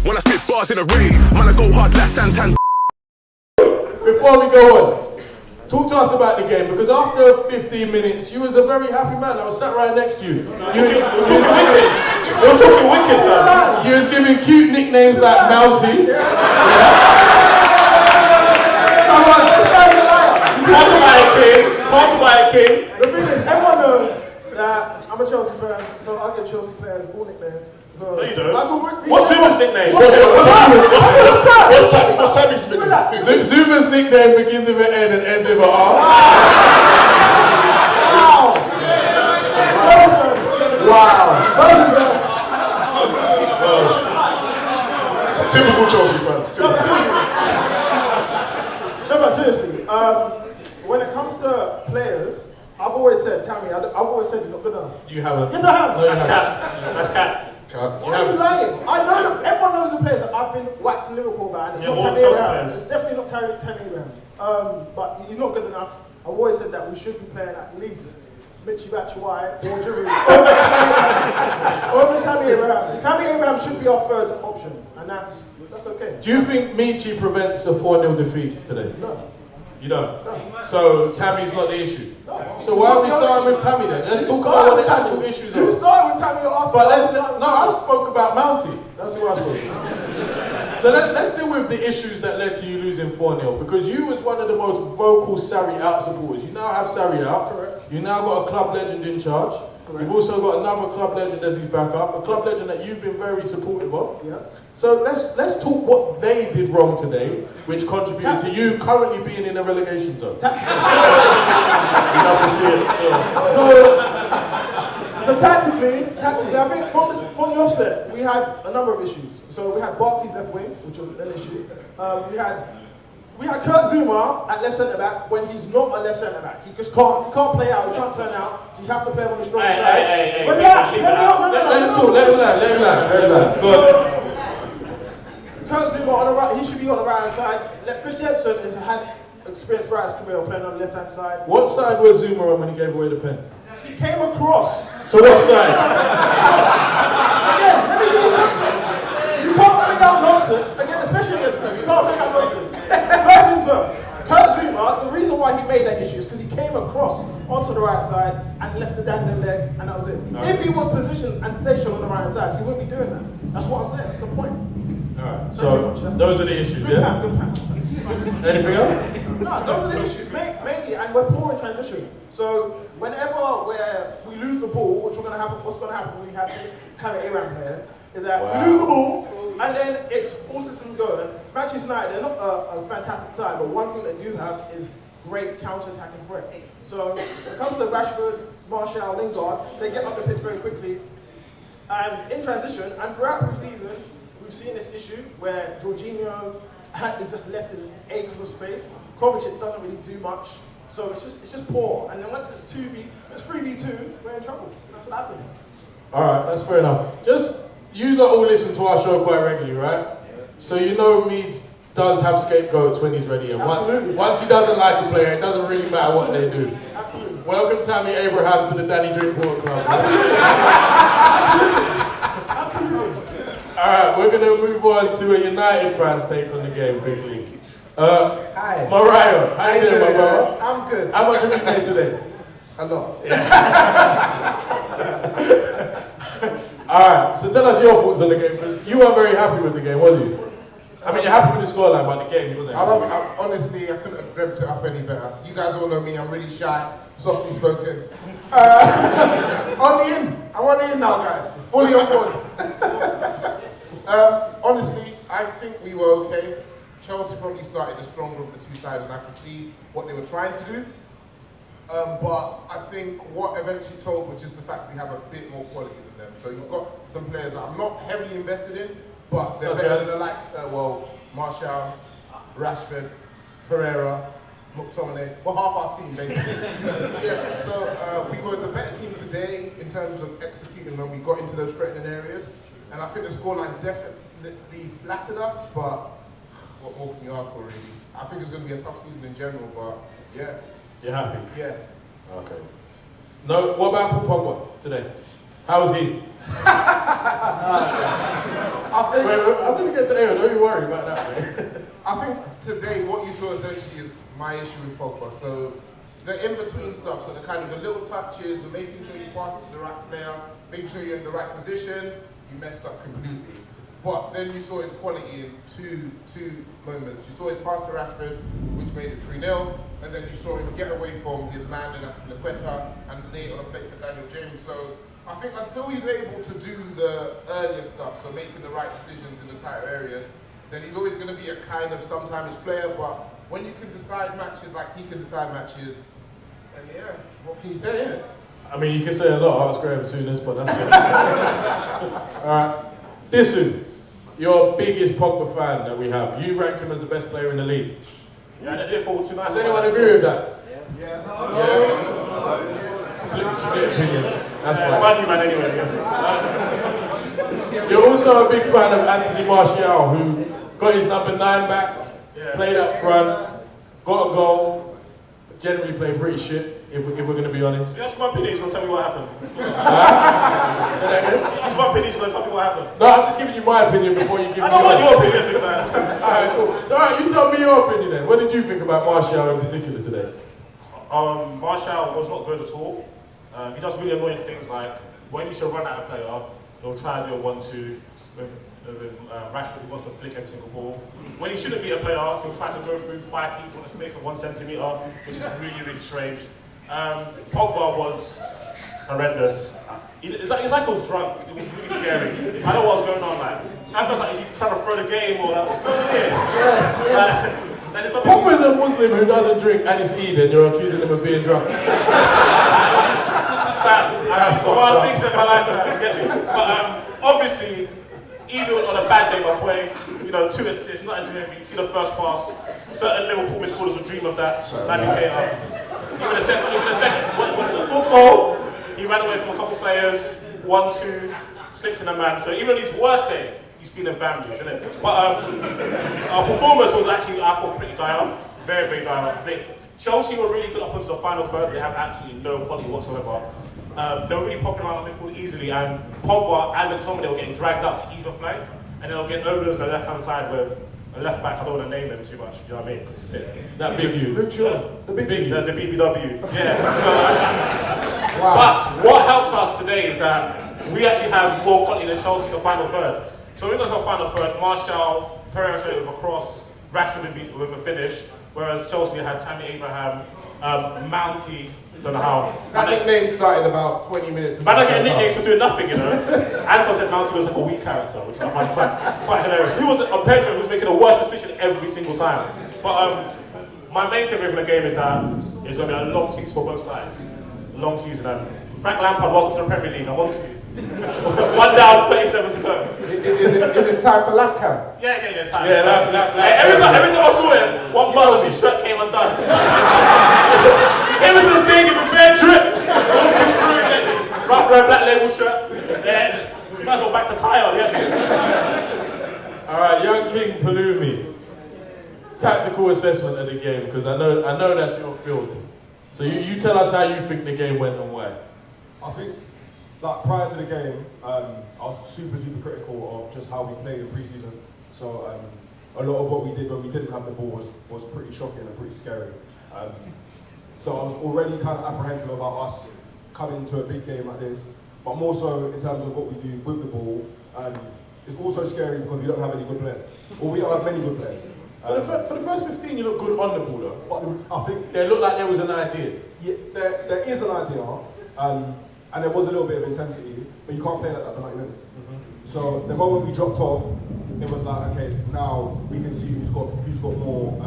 When I spit bars in a rave, man, I go hard like Santan. Before we go on, talk to us about the game, because after 15 minutes, you was a very happy man. I was sat right next to you. You was talking wicked, man. You was giving cute nicknames like Mounty. Talk about it, King. The thing is, everyone knows that I'm a Chelsea fan, so I give Chelsea players all nicknames. So No, you don't. What's Zuma's nickname? What's Sebby's nickname? Zuma's nickname begins with an N and ends with an R. Wow. Typical Chelsea fans. No, but seriously, when it comes to players, I've always said, Tammy, I've always said he's not good enough. You haven't. Yes, I have. No, you That's haven't. cat. That's cat. Why are you lying? I know them. Everyone knows the players that I've been waxing Liverpool about. It's Yeah, not more Tammy Chelsea Abraham. players. It's definitely not Tammy Abraham. But he's not good enough. I've always said that we should be playing at least Mitchie Batshuayi or Giroud over Tammy Abraham. Tammy Abraham should be our third option, and that's okay. Do you think Michi prevents a 4-0 defeat today? No. You don't? No. So Tammy's not the issue? No. So why are we starting with Tammy then? Let's talk about what the actual issues You are. started with Tammy, you're asking. But I spoke about Mounty. That's who I spoke about. So let's deal with the issues that led to you losing 4-0, because you was one of the most vocal Sarri out supporters. You now have Sarri out. Correct. You now got a club legend in charge. Correct. You've also got another club legend as his backup, a club legend that you've been very supportive of. Yeah. So let's talk what they did wrong today, which contributed to you currently being in a relegation zone. You love to see it still. So tactically, I think from the offset, we had a number of issues. So we had Barkley's left wing, which was an issue. We had Kurt Zuma at left centre back when he's not a left centre back. He just can't play out. He can't turn out. So you have to play him on the strong side. Hey, Relax. Let me up. Let him talk. Let him land. Go on. Kurt Zuma on the right. He should be on the right hand side. Chris Jensen has had experience throughout his career playing on the left hand side. What side was Zuma on when he gave away the pen? He came across. So what side? Again, let me give you context. You can't bring out nonsense, again, especially against him. You can't bring out nonsense. First things first, Kurt Zuma, the reason why he made that issue is because he came across onto the right side and left the dangling leg, and that was it. No. If he was positioned and stationed on the right side, he wouldn't be doing that. That's what I'm saying, that's the point. Alright, so those are the issues, Good yeah? pan. Anything else? No, those are the issues, mainly, and we're poor in transition. So whenever we lose the ball, what's going to happen when we have Tammy Abraham there, is that we lose the ball, and then it's all systems go. And Manchester United, they're not a fantastic side, but one thing they do have is great counter-attacking threat. So when it comes to Rashford, Martial, Lingard, they get up the pitch very quickly. And in transition, and throughout pre-season, we've seen this issue where Jorginho is just left in acres of space. Kovacic doesn't really do much. So it's just poor. And then once it's 3v2, we're in trouble. That's what happens. Alright, that's fair enough. You lot all listen to our show quite regularly, right? So you know Meeds does have scapegoats when he's ready. And once he doesn't like a player, it doesn't really matter what they do. Absolutely. Welcome Tammy Abraham to the Danny Drinkwater Club. Absolutely. Alright, we're going to move on to a United fans take on the game quickly. Hi. Morayo, how you doing, my brother? I'm good. How much have you played today? A lot. Alright, so tell us your thoughts on the game, because you weren't very happy with the game, was you? I mean, you're happy with the scoreline, but the game, you wasn't happy. Honestly, I couldn't have dreamt it up any better. You guys all know me, I'm really shy, softly spoken. On the in. I'm on the in now, guys. Fully on board. Honestly, I think we were okay. Chelsea probably started the stronger of the two sides, and I could see what they were trying to do. But I think what eventually told was just the fact we have a bit more quality than them. So you've got some players that I'm not heavily invested in, but they're better than Martial, Rashford, Pereira, McTominay. We're half our team, basically. Yeah, so we were the better team today in terms of executing when we got into those threatening areas. And I think the scoreline definitely flattered us, but what more can you ask for, really? I think it's going to be a tough season in general, but yeah. You're happy? Yeah. Okay. No, what about Pogba today? How was he? I think, I'm going to get to Ayo, don't you worry about that, man. I think today what you saw essentially is my issue with Pogba. So the in-between stuff, so the kind of the little touches, the making sure you pass it to the right player, making sure you're in the right position, you messed up completely. But then you saw his quality in two moments. You saw his pass to Rashford, which made it 3-0, and then you saw him get away from his man, and that's Lequeta, and lay it on a plate for Daniel James. So I think until he's able to do the earlier stuff, so making the right decisions in the tighter areas, then he's always going to be a kind of sometimes player. But when you can decide matches like he can decide matches, and yeah, what can you say? Yeah. I mean, you can say a lot, ask Graham Souness, but that's good. Alright. Disu, your biggest Pogba fan that we have. You rank him as the best player in the league. Yeah, they did fall too nice. Does anyone agree with that? Yeah. Split opinion. That's Yeah, fine. man anyway. Yeah. You're also a big fan of Anthony Martial, who got his number 9 back, played up front, got a goal, generally played pretty shit, if we're going to be honest. That's my opinion, so tell me what happened. Say that again? That's my opinion, so tell me what happened. No, I'm just giving you my opinion before you give me I don't want yours. your opinion, big man. Alright, cool. So, alright, you tell me your opinion then. What did you think about Martial in particular today? Martial was not good at all. He does really annoying things like when you should run at a player, he'll try to do a 1-2 with Rashford, who wants to flick every single ball. When he shouldn't beat a player, he'll try to go through 5 people in a space of 1 centimetre, which is really, really strange. Pogba was horrendous. It's like he was drunk. It was really scary. I don't know what was going on. Like, I felt like he's trying to throw the game or like, what's going on here? Pogba's a Muslim who doesn't drink and is Eid, and you're accusing him of being drunk. That's a lot of things in my life that I get me. But obviously, even on a bad day, my boy, 2 assists, not into him. You see the first pass. Certain Liverpool midfielders would dream of that. Even the second, what was it, the 4th goal? He ran away from a couple players, 1-2, slipped in a man. So even on his worst day, he's feeling families, isn't it? But our performance was actually, I thought, pretty dire. Very, very dire. I think Chelsea were really good up until the final third. They have absolutely no quality whatsoever. They were really popping around the midfield easily, and Pogba and McTominay were getting dragged out to either flank, and then they'll get Oblers on the left-hand side with a left back. I don't want to name them too much, you know what I mean? Because it's a bit... That big you. The big The BBW, yeah. Wow. But what helped us today is that we actually have more quality than Chelsea in the final third. So in the final third, Martial, Pereira with a cross, Rashford with a finish, whereas Chelsea had Tammy Abraham, Mounty, don't know how. That nickname started about 20 minutes. Man, I get nicknames for doing nothing, Anton said Mounty was like a weak character, which I find quite hilarious. He was a Pedro who was making a worse decision every single time. But my main takeaway from the game is that it's going to be a long season for both sides. Long season. And Frank Lampard, welcome to the Premier League. I want you. 1 down, 37 to go. Is it time for lap cam? Yeah, it's time. Yeah, every time I saw him, one button of his shirt came undone. He came into the stadium with bare drip. Rough red black label shirt. Then you might as well back to tire, yeah. Alright, young King Pelumi. Tactical assessment of the game, because I know that's your field. So you tell us how you think the game went and why. I think, like, prior to the game, I was super critical of just how we played in pre-season. So a lot of what we did when we didn't have the ball was pretty shocking and pretty scary. So I was already kind of apprehensive about us coming into a big game like this. But more so in terms of what we do with the ball. It's also scary because we don't have any good players. Or we don't have many good players. For the first 15, you look good on the ball though. But I think it looked like there was an idea. Yeah, there is an idea, and there was a little bit of intensity, but you can't play like that for 90 minutes. So the moment we dropped off, it was like, okay, now we can see who's got more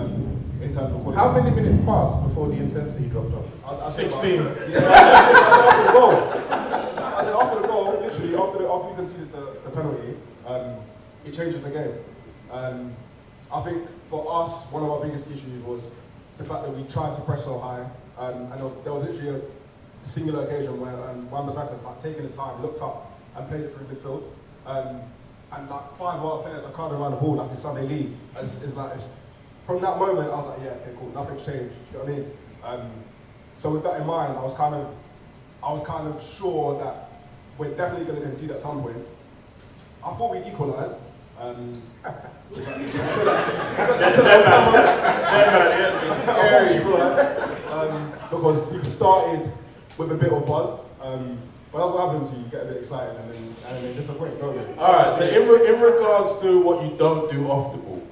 in terms of quality. How many minutes passed before the intensity dropped off? 16. After the goal. I said after the goal, literally after we conceded the penalty, it changes the game. I think for us, one of our biggest issues was the fact that we tried to press so high, and there was literally a singular occasion where Wan-Bissaka had taken his time, looked up, and played it through midfield. And like 5 of our players are kind of around the ball like the Sunday league. From that moment, I was like, yeah, okay, cool, nothing's changed. You know what I mean? So with that in mind, I was kind of sure that we're definitely going to concede at some point. I thought we'd equalise. Because we started with a bit of buzz. But that's what happens, you get a bit excited and then disappoint, don't you? Alright, so in regards to what you don't do off the ball,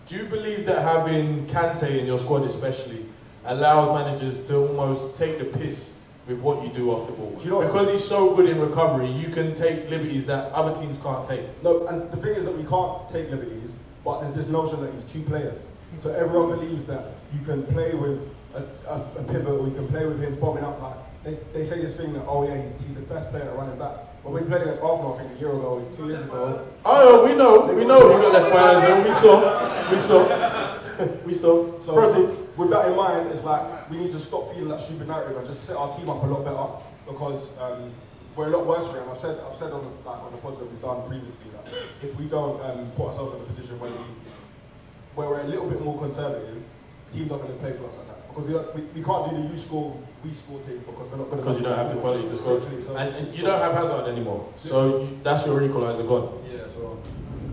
do you believe that having Kante in your squad especially allows managers to almost take the piss with what you do off the ball? Do you know because he's so good in recovery, you can take liberties that other teams can't take. No, and the thing is that we can't take liberties, but there's this notion that he's two players. So everyone believes that you can play with a pivot or you can play with him bombing up. Like they say this thing that, oh yeah, he's the best player at running back. But we played against Arsenal, I think, a year ago, 2 years ago. Oh, we know you got left fires and we saw. So Proceed. with that in mind, it's like we need to stop feeling that stupid narrative and just set our team up a lot better because we're a lot worse for him. I've said on the pods that we've done previously that if we don't put ourselves in a position where we're a little bit more conservative, teams not going to play for us like that. Because we can't do the you score, we score thing because we're not going to. Because you don't have the quality to score. So And you don't have Hazard anymore. So that's your equaliser gone. Yeah, so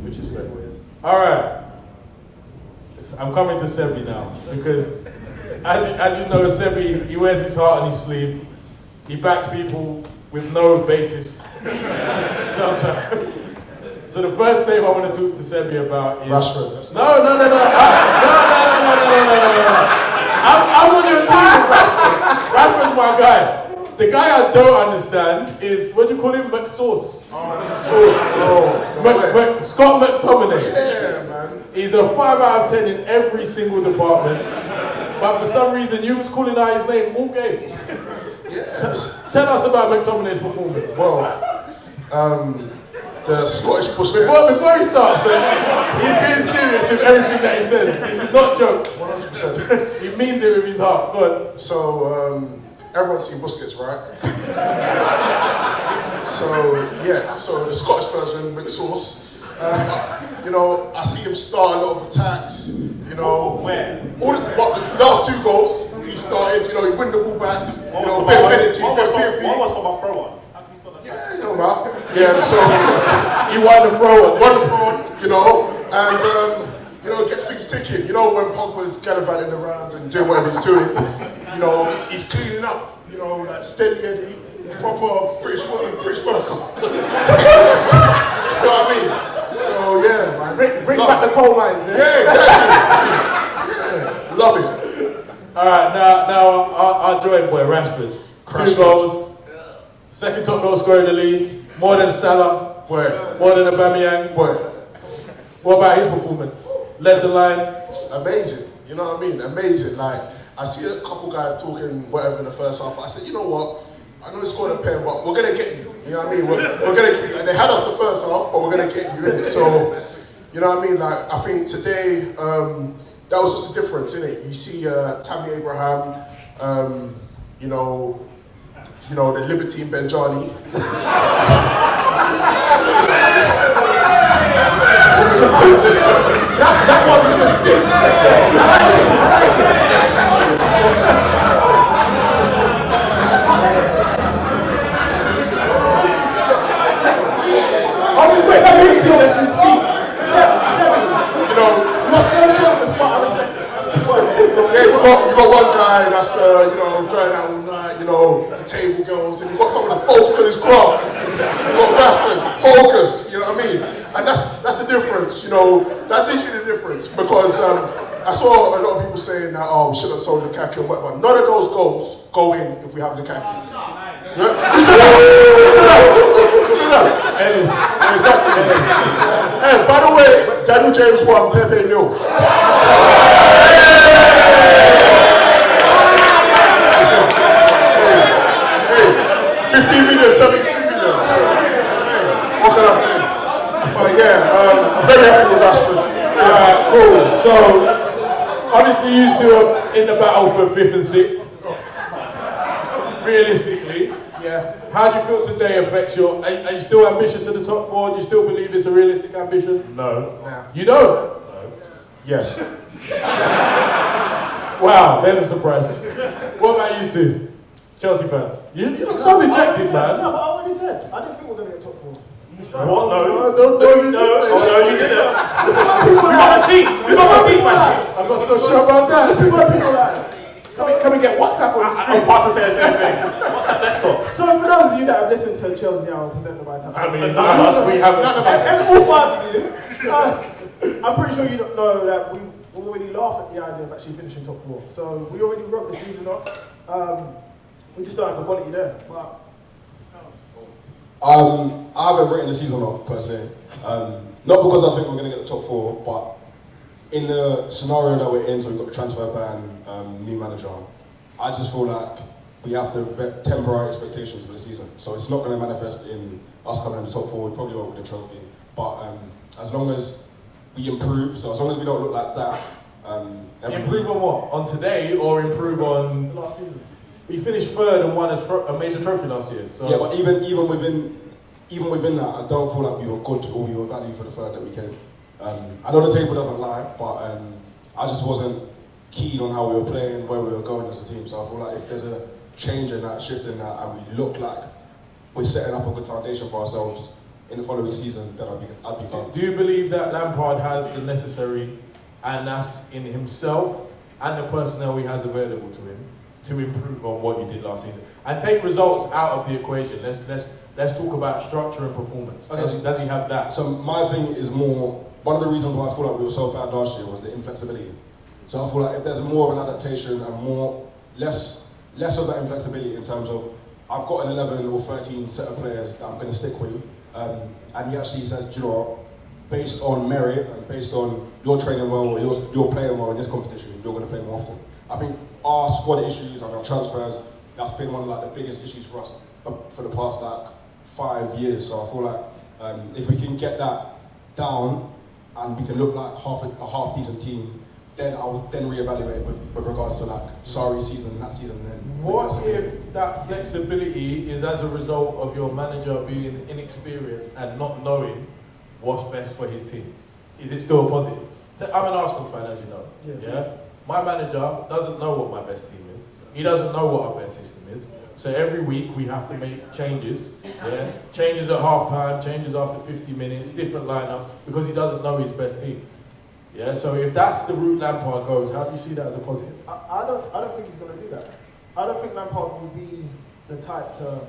Which is fair. Alright. I'm coming to Sebby now. Because as you know, Sebby, he wears his heart on his sleeve. He backs people with no basis. Sometimes. So the first name I want to talk to Sebby about is Rashford. No. I'm on your team. Rashford's my guy. The guy I don't understand is, what do you call him? McSauce. Scott McTominay. Yeah, man. He's a 5 out of 10 in every single department. But for some reason, you was calling out his name all game. Tell us about McTominay's performance. Well, the Scottish Bushman. Before he starts, he's being serious with everything that he says. This is not jokes. 100%. He means it with his heart. Go on. So, everyone's seen Busquets, right? So the Scottish version with sauce. I see him start a lot of attacks. Where? The last 2 goals, he started. He win the ball back. One bit of energy, was bit of for PvP. my throw on. Yeah, man. Yeah, so He won the throw on. and gets things ticking. When Pogba's gallivanting around and doing whatever he's doing, he's cleaning up. Like steady Eddie, proper British worker. You know what I mean? So yeah, man. Bring back the coal mines. Yeah, exactly. Yeah, love it. Alright, now our joint boy, Rashford. 2 goals. Second top goal scorer in the league. More than Salah. More than Aubameyang. What about his performance? Led the line. Amazing. You know what I mean? Amazing. Like, I see a couple guys talking whatever in the first half, but I said, you know what? I know he scored a pen, but we're going to get you. You know what I mean? We're going to, they had us the first half, but we're going to get you in it. So, you know what I mean? Like, I think today, that was just the difference, innit? You see Tammy Abraham, the Libertine Benjani. that one's gonna stick. Wait, let me feel this and speak. You got one guy that's going out all night, the table girls, and you've got someone that focus on his craft. You've got Rashford, focus, you know what I mean? And that's the difference, that's literally the difference. Because I saw a lot of people saying that, we should have sold Lukaku and whatever. None of those goals go in if we have Lukaku. Ellis. Exactly. Hey, by the way, Daniel James won, Pepe nil. 15 million, 72 million. What can I say? But yeah, I'm very happy with Rashford. Cool. So, obviously you two are in the battle for 5th and 6th. Realistically. Yeah. How do you feel today affects your... Are you still ambitious in the top 4? Do you still believe it's a realistic ambition? No. You don't? Yes. Wow, there's a surprise. What about you two? Chelsea fans? You look so dejected, man. No, but I already said. Yeah, I didn't think we were going to get top 4. What? No, you didn't. We got receipts. We got receipts, man. I'm not so sure about that. This is where people like, can we get WhatsApp on the screen? I'm about to say the same thing. WhatsApp, let's go. So for those of you that have listened to Chelsea Hour present by time, I mean, none of us, we haven't. and all 5 of you, I'm pretty sure you don't know that we already laughed at the idea of actually finishing top 4. So we already wrote the season off. We just don't have the quality there. But I haven't written the season off per se. Not because I think we're going to get the top 4, but in the scenario that we're in, so we've got the transfer ban, new manager, I just feel like we have to temporary expectations for the season. So it's not going to manifest in us coming in the top 4, we probably won't win the trophy. But as long as we improve, so as long as we don't look like that. Improve on what? On today or improve on last season? We finished 3rd and won a major trophy last year. So. Yeah, but even within that, I don't feel like we were good or we were value for the 3rd that we came. I know the table doesn't lie, but I just wasn't keen on how we were playing, where we were going as a team. So I feel like if there's a change in that, shift in that, and we look like we're setting up a good foundation for ourselves in the following season, then I'd be fine. Do you believe that Lampard has the necessary, and that's in himself and the personnel he has available to him, to improve on what you did last season and take results out of the equation? Let's talk about structure and performance. Okay. Does he have that? So my thing is more, one of the reasons why I feel like we were so bad last year was the inflexibility. So I feel like if there's more of an adaptation and less of that inflexibility in terms of, I've got an 11 or 13 set of players that I'm going to stick with, and he actually says, do you know what, based on merit and based on your training well or you're playing well in this competition, you're going to play more often. I think our squad issues and our transfers, that's been one of like the biggest issues for us for the past like 5 years. So I feel like if we can get that down and we can look like a half decent team, then I would then reevaluate with regards to like sorry season, that season. Then what if that flexibility is as a result of your manager being inexperienced and not knowing what's best for his team? Is it still a positive? I'm an Arsenal fan, as you know. Yeah. My manager doesn't know what my best team is. He doesn't know what our best system is. So every week we have to make changes. Yeah. Changes at half time, changes after 50 minutes, different lineup, because he doesn't know his best team. Yeah, so if that's the route Lampard goes, how do you see that as a positive? I don't think he's going to do that. I don't think Lampard will be the type to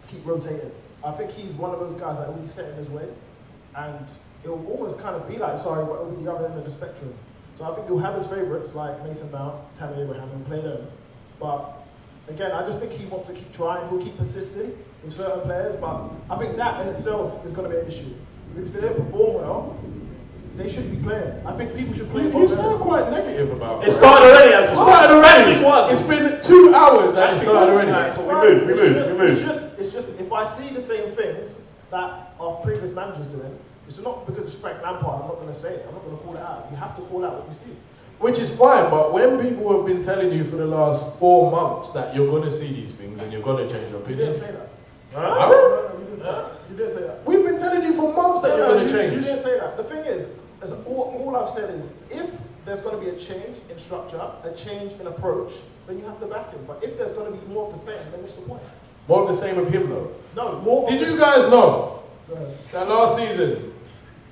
keep rotating. I think he's one of those guys that will be set in his ways, and it'll almost kind of be like, sorry, but it'll be the other end of the spectrum. So I think he'll have his favourites like Mason Mount, Tammy Abraham, and play them. But again, I just think he wants to keep trying. He'll keep persisting with certain players, but I think that in itself is going to be an issue. Because if they don't perform well, they should be playing. I think people should play. You sound quite negative about it. It started already, Anthony. It started already. It's been 2 hours and it started already. We move. It's just if I see the same things that our previous managers doing, it's not because it's Frank Lampard. I'm not going to say it. I'm not going to call it out. You have to call out what you see. Which is fine, but when people have been telling you for the last 4 months that you're going to see these things and you're going to change your You opinion. didn't say that. Huh? No, you didn't say that. You didn't say that. We've been telling you for months that you're going to change. You didn't say that. The thing is all I've said is, if there's going to be a change in structure, a change in approach, then you have to back him. But if there's going to be more of the same, then what's the point? More of the same of him though. No, more. Did you guys know that last season,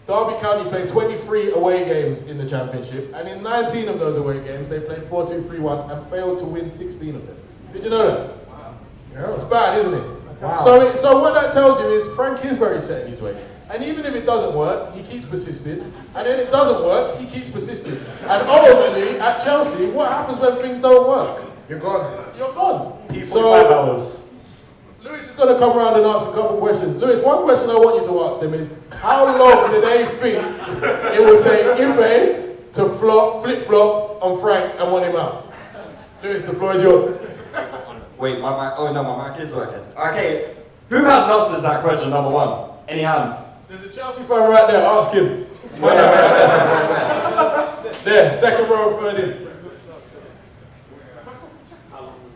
Derby County played 23 away games in the Championship, and in 19 of those away games, they played 4-2-3-1 and failed to win 16 of them. Did you know that? Yeah. It's bad, isn't it? Wow. So what that tells you is Frank is very set in his ways. And even if it doesn't work, he keeps persisting. And then it doesn't work, he keeps persisting. And ultimately, at Chelsea, what happens when things don't work? You're gone. You're gone. So, 5 hours. Lewis is going to come around and ask a couple questions. Lewis, one question I want you to ask them is, how long do they think it will take Ife to flip-flop on Frank and want him out? Lewis, the floor is yours. Wait, my mic, oh no, my mic is working. Okay, who has answers to that question, number 1? Any hands? There's a Chelsea fan right there, ask him. There, second row, third in.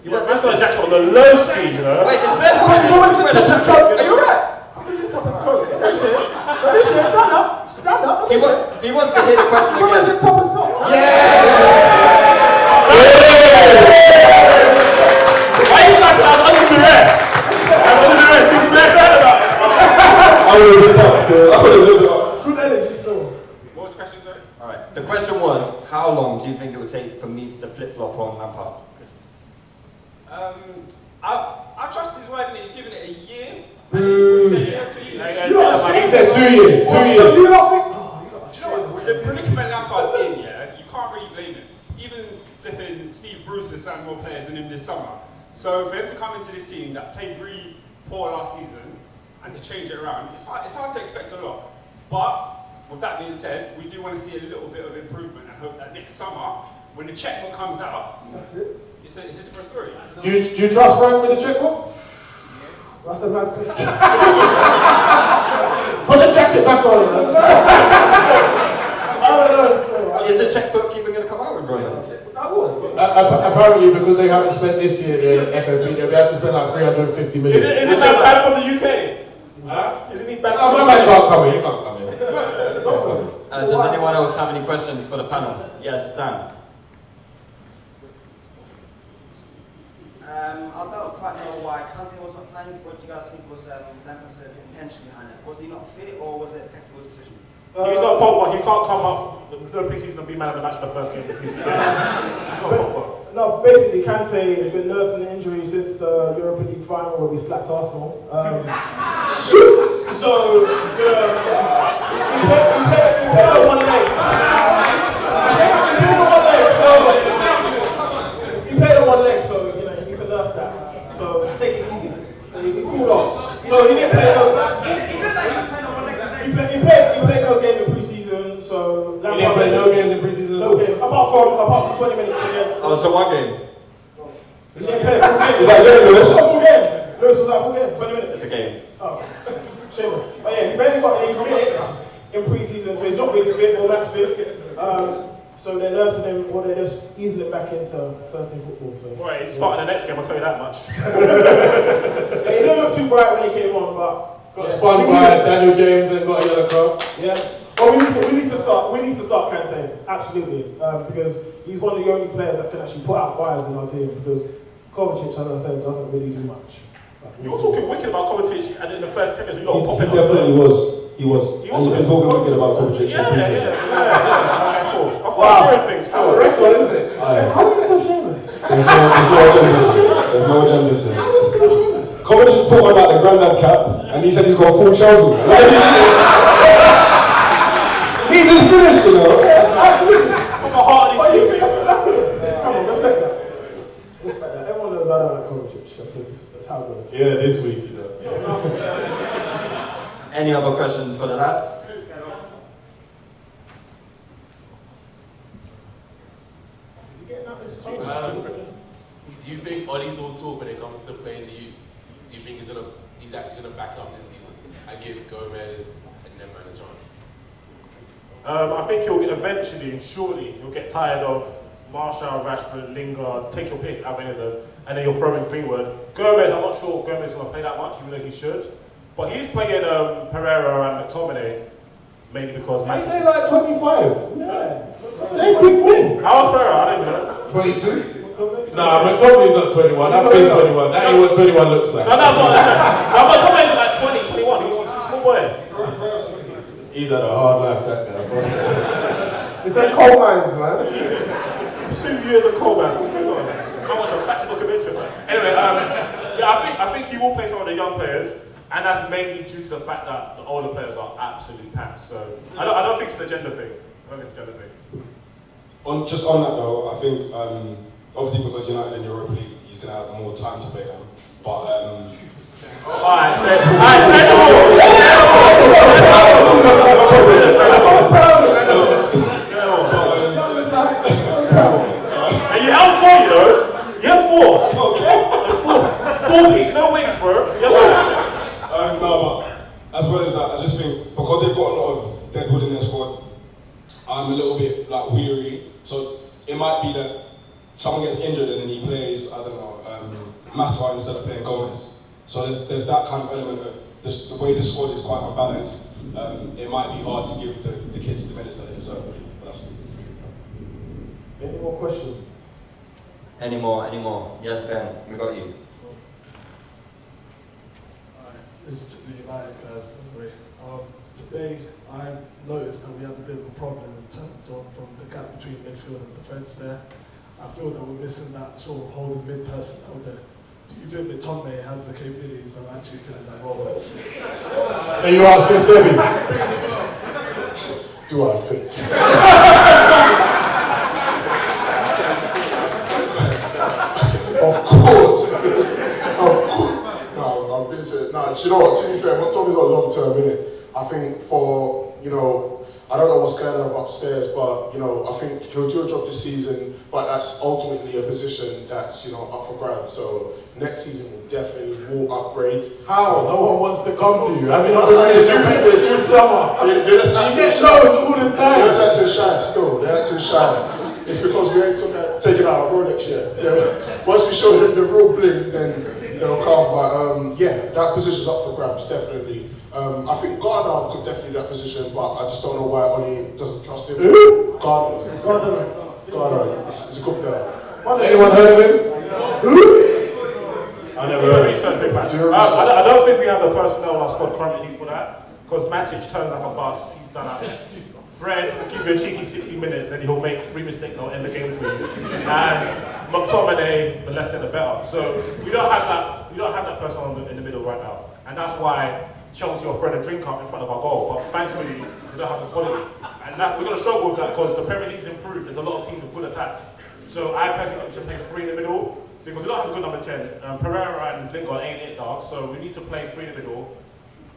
You got a jacket on the low speed, you know? Wait, is Ben Are you alright? Stand up. He wants to hear the question again. Why are you like that? I'm under duress. I'm under duress. still. Good energy still. What was the question, sorry? Alright, the question was, how long do you think it would take for Meeds to flip-flop on Lampard? I trust his word and he's given it a year. And he's said, yeah, 2 years. He said 2 years. 2 years. So you don't think? Do you know what? The predicament Lampard's in, yeah, you can't really blame him. Even flipping Steve Bruce has signed more players than him this summer. So for him to come into this team that played really poor last season and to change it around, it's hard to expect a lot. But with that being said, we do want to see a little bit of improvement and hope that next summer, when the checkbook comes out, That's it. it's a different story. Do you trust Frank with the checkbook? That's a mad question. Put the jacket back on. I don't know. Is the checkbook even going to come out with Roy? I would. Apparently, because they haven't spent this year the FFP, they'll be able to spend like 350 million. Is it bad from the UK? Huh? Isn't he bad Oh, from my the man UK? can't come here. He can't come here. Does anyone else have any questions for the panel? Yes, Dan. I don't quite know why Kante was not playing. What do you guys think was Lampard's intention behind it? Was he not fit or was it a tactical decision? He's not Pogba. He can't come up with no pre-season and be man of the match for the first game of the season. He's not Pogba. No, basically Kante has been nursing the injury since the Europa League final where we slapped Arsenal. So, he played on one leg. He played on one leg, so you know you need to nurse that. So take it easy. So he cooled off. So he didn't play he played no game in pre-season. So He didn't play no games in pre-season at all? No game, apart from 20 minutes against. Oh, so one game? He didn't play a full game. Is that Lewis? Lewis was a full game. Lewis was a full game. 20 minutes. It's a game. Oh, shameless. But yeah, he barely got any minutes in pre-season, so he's not really fit or match fit. So they're nursing him, or they're just easing him back into first team football. So. Boy, he's starting the next game, I'll tell you that much. Yeah, he didn't look too bright when he came on, but Got spun by Daniel James and got a yellow card. yeah. Oh, we need to start Kante, absolutely, because he's one of the only players that can actually put out fires in our team. Because Kovacic, as I said, doesn't really do much. You're talking wicked about Kovacic, and in the first 10 minutes, you lot popping He definitely was. He was. He And you've been talking wicked about Kovacic. Yeah. Okay, cool. I thought hearing things. That's a record, isn't it? How are you so shameless? There's no agenda, sir. How are you so shameless? Kovacic talked about the granddad cap, and he said he's got full Chelsea. He's just finished, you know. Absolutely. Put my heart in his sleeve. Come on, respect that. Respect that. Everyone knows I don't like Kovacic. That's how it goes. Yeah, this week, you know. Any other questions for the lads? Do you think Ollie's on tour when it comes to playing the youth? Do you think he's actually gonna back up this season and give Gomez and them man a chance? I think he'll eventually, shortly, he'll get tired of Marshall, Rashford, Lingard, take your pick out of any of them, and then he'll throw in Greenwood. Gomez, I'm not sure if Gomez is going to play that much, even though he should. But he's playing Pereira and McTominay, mainly because Ain't Manchester. they like 25? Yeah. They quick win. How was Pereira? I don't even know. 22? Nah, McTominay's not 21. I've been 21. That ain't what 21 looks like. No, McTominay's like 20, 21. He's a small boy. He's had a hard life, that guy. It's like coal mines, man. 2 years of coal man. What's going on? How much a factual documentaries? Anyway, yeah, I think he will play some of the young players, and that's mainly due to the fact that the older players are absolutely packed. So I don't think it's an agenda thing. I don't think it's an agenda thing. Just on that though, I think obviously because United in the Europa League, he's gonna have more time to play them. But Alright, say no. And you have 4, you know? You have 4. Okay. 4 piece, no wings, bro. You have no, but as well as that, I just think because they've got a lot of deadwood in their squad, I'm a little bit like weary. So it might be that someone gets injured and then he plays, I don't know, Mata instead of playing Gomez. So there's that kind of element of the way the squad is quite unbalanced. It might be hard to give the kids the minutes that they deserve. But that's Any more questions? Any more? Yes, Ben, we got you. This is the United guys. Today, I noticed that we had a bit of a problem in terms of from the gap between midfield and defence there. I feel that we're missing that sort of holding mid personnel there. Do you think that Tommy has the capabilities of actually filling that role? Are you asking Sebby? Do I think? Of course. No, I'm busy. No, you know what, to be fair, Tommy's got long term in it. I think for, I don't know what's going on upstairs, but, I think he'll do a job this season, but that's ultimately a position that's, up for grabs. So next season will definitely upgrade. How? No one wants to come to you. I mean, they do summer. They're just acting shy. All the time. They're just acting shy still. They're acting shy. It's because we ain't taken out our Rolex yet. Once we show them the real bling, then they'll come. But that position's up for grabs, definitely. I think Gardner could definitely do that position, but I just don't know why Ollie doesn't trust him. Gardner. He's a good player. Anyone heard of him? I never heard of him. I don't think we have the personnel in our squad currently for that, because Matic turns like a bus. He's done that. Fred will give you a cheeky 60 minutes, then he'll make 3 mistakes and he'll end the game for you. And McTominay, the less said the better. So we don't have that. We don't have that person in the middle right now, and that's why Chelsea are throwing a drink up in front of our goal. But thankfully, we don't have the quality, and we're going to struggle with that because the Premier League's improved. There's a lot of teams with good attacks. So I personally think we should play 3 in the middle because we don't have a good number 10. Pereira and Lingard ain't it, dog. So we need to play 3 in the middle.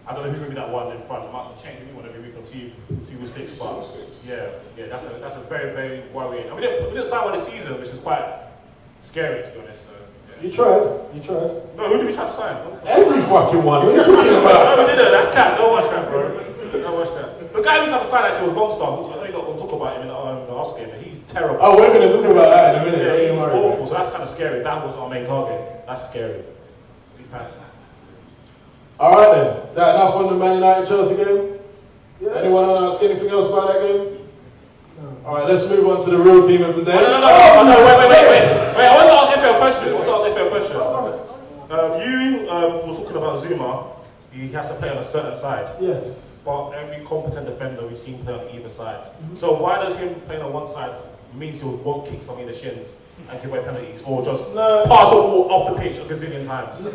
I don't know who's going to be that one in front. I might as well change anyone every week and see who sticks. But yeah, that's a very, very worrying. And we didn't sign one this season, which is quite scary to be honest. So, yeah. You tried. No, who did we try to sign? Every fucking one. What are you talking about? No, we didn't. That's cat. Don't watch that, bro. Don't watch that. The guy we tried to sign actually was Monster. I know you're not going to talk about him in the Oscar game, but he's terrible. Oh, we're going to talk about that in a minute. Yeah, he's awful. So that's kind of scary. That was our main target. That's scary. He's pants. All right then. That enough on the Man United Chelsea game? Yeah. Anyone want to ask anything else about that game? No. All right, let's move on to the real team of the day. No, wait. I want to ask you a fair question. You were talking about Zuma. He has to play on a certain side. Yes. But every competent defender we've seen play on either side. So why does him playing on one side means he won't kick something in the shins and give away penalties, or just pass the ball off the pitch a gazillion times?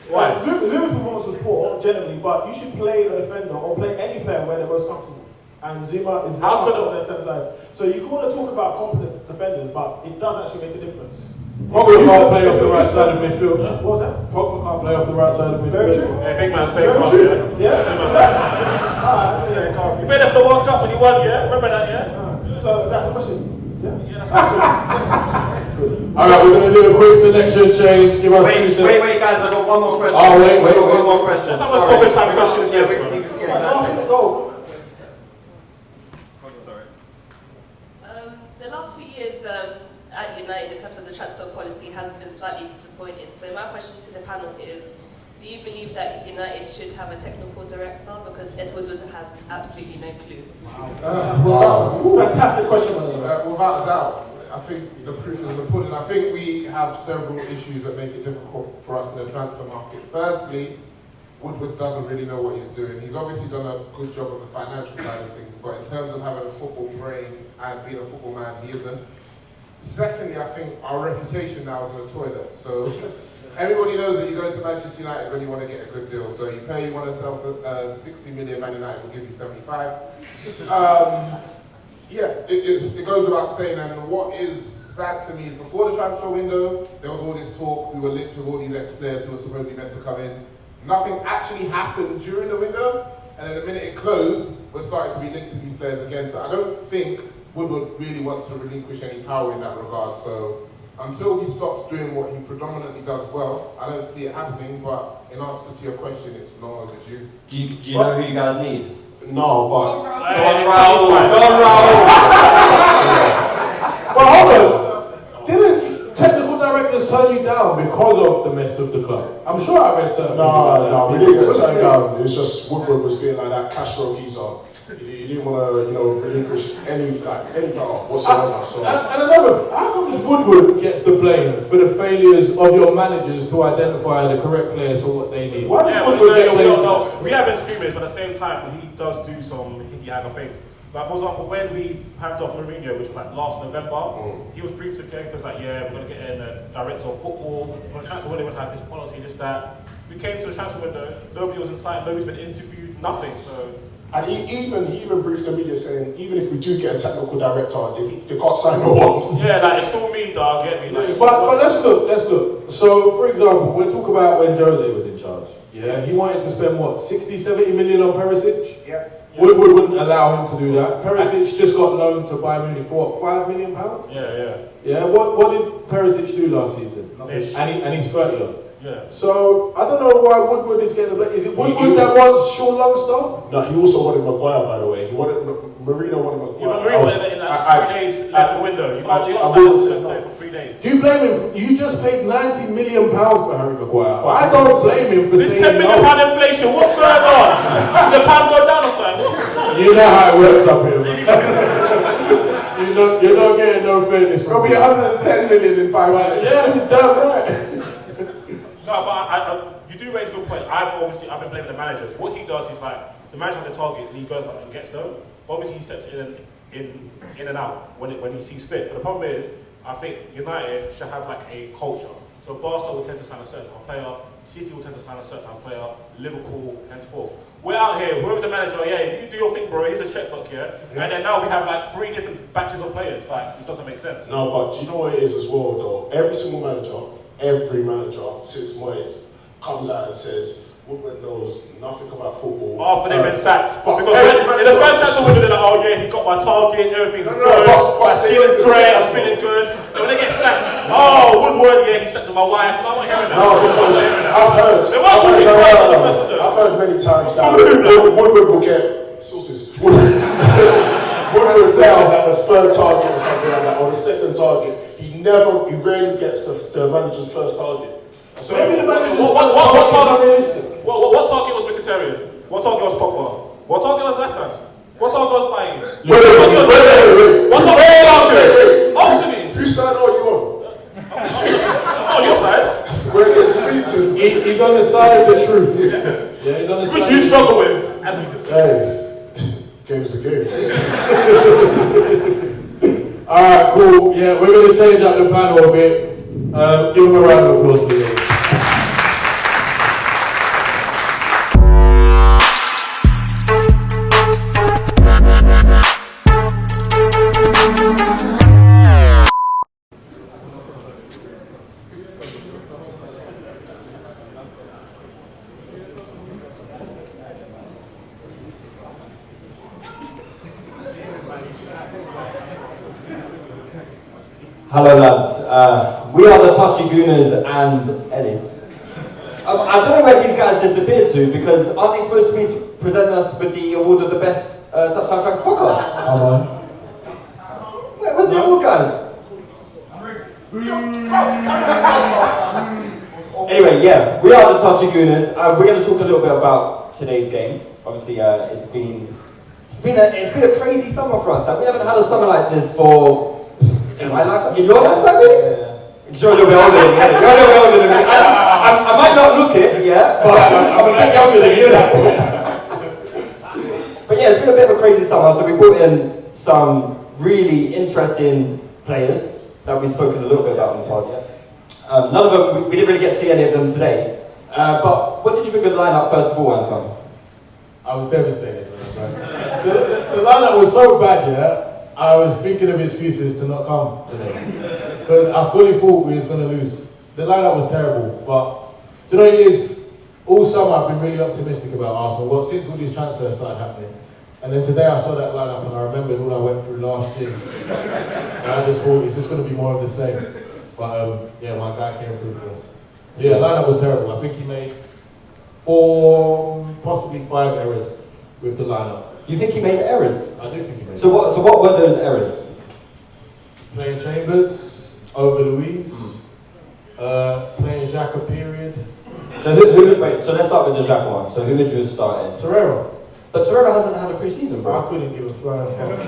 Why? Zuma's performance was poor, generally, but you should play a defender or play any player where they're most comfortable. And Zuma is not on the left-hand side. So you can want to talk about competent defenders, but it does actually make a difference. Pogba can't play off the right side of midfield. What was that? Pogba can't play off the right side of midfield. Very true. Yeah, big man, stay calm. Yeah. You played after the World Cup when you won, yeah? Remember that, yeah? So that's the question. Yeah, that's awesome. Alright, we're going to do a quick selection change. Give us 2 seconds. Wait, guys, I've got one more question. Oh, wait. One more question. That was stoppage time questions, yes, Go. The last few years at United, in terms of the transfer policy, has been slightly disappointing. So my question to the panel is, do you believe that United should have a technical director? Because Ed Woodward has absolutely no clue. Fantastic question. Without a doubt, I think the proof is in the pudding. I think we have several issues that make it difficult for us in the transfer market. Firstly, Woodward doesn't really know what he's doing. He's obviously done a good job on the financial side of things, but in terms of having a football brain and being a football man, he isn't. Secondly, I think our reputation now is in the toilet. So everybody knows that you go to Manchester United when you want to get a good deal. So you want to sell for 60 million, Man United will give you 75. It goes without saying, and what is sad to me is before the transfer window, there was all this talk, we were linked with all these ex-players who were supposedly meant to come in. Nothing actually happened during the window, and then the minute it closed, we're starting to be linked to these players again. So I don't think Woodward really wants to relinquish any power in that regard. So until he stops doing what he predominantly does well, I don't see it happening, but in answer to your question, it's not overdue. Do you know who you guys need? No, but... Don Raul. But hold on. Didn't technical directors turn you down because of the mess of the club? I'm sure I read something. No, we didn't get turned down. It's just Woodward was being like that Castro geezer. He didn't want to, relinquish any power whatsoever. So. And another, how come Woodward gets the blame for the failures of your managers to identify the correct players for what they need? Why does Woodward get blamed? We have been screaming, but at the same time, he does do some hickey-hacker things. Like, for example, when we handed off Mourinho, which was like last November, he was briefed again, he was like, yeah, we're going to get in a director of football, for the transfer window, we're going to have this policy, this, that. We came to the transfer window, nobody was in sight, nobody's been interviewed, nothing, so. And he even briefed the media saying, even if we do get a technical director, they can't sign no one. Yeah, like, it's still me, dog, get me. Like, but let's look. So, for example, we'll talk about when Jose was in charge. Yeah, he wanted to spend what, 60, 70 million on Perisic? Yeah. Woodward wouldn't allow him to do that. Perisic just got loaned to Bayern Munich for what, £5 million? Yeah. Yeah, what did Perisic do last season? And he's 30 odd. Yeah. So, I don't know why Woodward is getting the blame. Is it Woodward that wants Sean Longstaff? No, he also wanted Maguire, by the way. He wanted Marino wanted Maguire. Yeah, but Marino wanted it in like 3 days left the window. You can't sign him for 3 days. Do you blame him? You just paid £90 million for Harry Maguire. I don't blame him for saying this £10 million inflation, what's going on? Did the pound go down or something? You know how it works up here, man. You're not getting no fairness from me. It'll be 110 million in 5 years. Yeah, you're damn right. No, but you do raise a good point. I've been blaming the managers. What he does is like the manager has the targets and he goes out and gets them. Obviously, he steps in and out when he sees fit. But the problem is, I think United should have like a culture. So Barca will tend to sign a certain player, City will tend to sign a certain player, Liverpool, henceforth. We're out here, whoever's the manager, yeah, you do your thing, bro, here's a checkbook here. Yeah. And then now we have like 3 different batches of players. Like, it doesn't make sense. No, but do you know what it is as well, though? Every manager since Moyes comes out and says, Woodward knows nothing about football. After they've been sacked. Because in the first chance of Woodward, they're like, oh yeah, he got my targets, everything's good, my skin is great, I'm feeling good. And when they get sacked, oh, Woodward, yeah, he's slept with my wife. No, I'm not hearing that. I've heard many times that Woodward will get sources. Woodward now at the 3rd target or something like that, or the 2nd target. He rarely gets the manager's first target. So maybe the manager's what target was Mkhitaryan? What target was Pogba? What target was Zlatan? What target was Bayern? What target was Answer me. Whose side are you on? On your side. We're getting speed to. He's on the side of the truth. Yeah, he's on the side. Which you struggle with, as we can see. Hey, game's the game. Alright, cool. Yeah, we're going to change up the panel a bit. Give him a round of applause, please. Hello lads, we are the Touchy Gunners and Ellis. I don't know where these guys disappeared to because aren't they supposed to be presenting us with the award of the best Touchline Fracas podcast? Where's the award guys? Anyway, yeah, we are the Touchy Gunners. We're going to talk a little bit about today's game. Obviously, it's been a crazy summer for us. We haven't had a summer like this for. In my lifetime? In your lifetime, maybe? You're a little bit older than me. You're a little bit older than me. I might not look it, yeah, but I'm a bit younger than you. But yeah, it's been a bit of a crazy summer, so we brought in some really interesting players that we've spoken a little bit about on the pod. None of them, we didn't really get to see any of them today. But what did you think of the lineup first of all, Antoine? I was devastated when I saw it. The lineup was so bad, yeah. I was thinking of excuses to not come today because I fully thought we was going to lose. The lineup was terrible, but do you know what it is? All summer I've been really optimistic about Arsenal. Well, since all these transfers started happening, and then today I saw that lineup and I remembered all I went through last year. And I just thought it's just going to be more of the same. But yeah, my guy came through for us. So yeah, lineup was terrible. I think he made 4, possibly 5 errors with the lineup. You think he made errors? I do think he made errors. So what were those errors? Playing Chambers over Luis, playing Xhaka period. So wait, so let's start with the Xhaka one. So who would you have started? Torreira. But Torreira hasn't had a pre-season, bro. I couldn't give a flying fuck.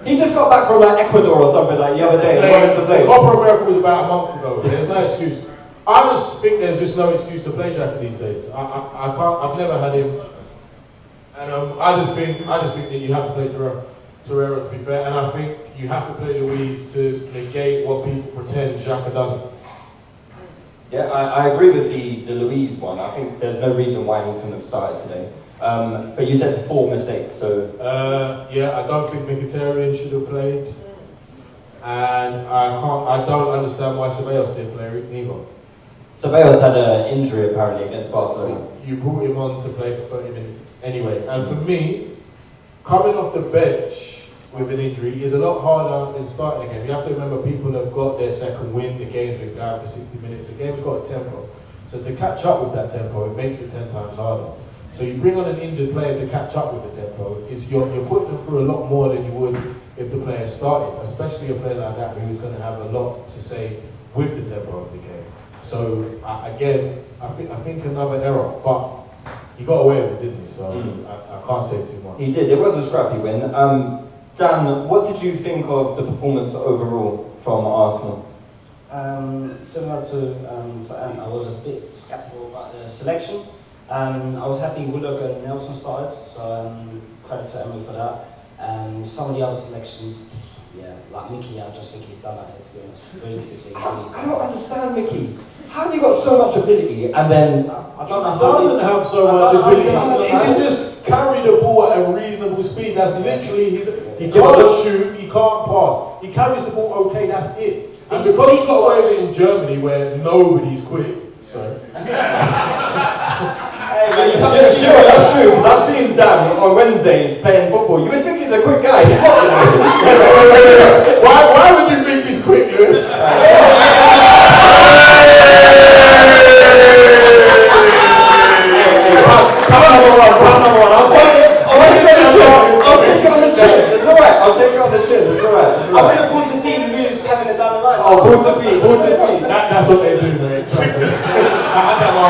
He just got back from like Ecuador or something like the other day and wanted to play. The Copa America was about a month ago. There's no excuse. I just think there's just no excuse to play Xhaka these days. I can't. I've never had him. And I just think that you have to play Torreira, to be fair, and I think you have to play Luis to negate what people pretend Xhaka does. Yeah, I agree with the Luis one. I think there's no reason why he couldn't have started today. But you said 4 mistakes, so... yeah, I don't think Mkhitaryan should have played. And I don't understand why Ceballos didn't play either. Ceballos had an injury apparently against Barcelona. You brought him on to play for 30 minutes anyway. And for me, coming off the bench with an injury is a lot harder than starting a game. You have to remember people have got their second win, the game's been down for 60 minutes, the game's got a tempo. So to catch up with that tempo, it makes it 10 times harder. So you bring on an injured player to catch up with the tempo, you're putting them through a lot more than you would if the player started, especially a player like that who's going to have a lot to say with the tempo of the game. So again, I think another error, but he got away with it, didn't he? So I can't say too much. He did. It was a scrappy win. Dan, what did you think of the performance overall from Arsenal? Similar to Ant, I was a bit sceptical about the selection. I was happy Willock and Nelson started, so credit to Emery for that. Some of the other selections, yeah, like Mickey, I just think he's done that, to be honest. Realistically, I don't understand Mickey. How have you got so much ability and then... I don't know how he doesn't have so much ability. He can just carry the ball at a reasonable speed. That's literally his... He can't shoot, he can't pass. He carries the ball okay, that's it. And because he's got away with it in Germany where nobody's quick, so... That's true, because I've seen Dan on Wednesdays playing football. You would think he's a quick guy. He's not, Why would you think he's quick, Lewis? I'll take it on the chin. It's alright. I would have thought to think Lewis having it down the line. Oh, boots of feet. That's what they do, mate. Trust me. I had that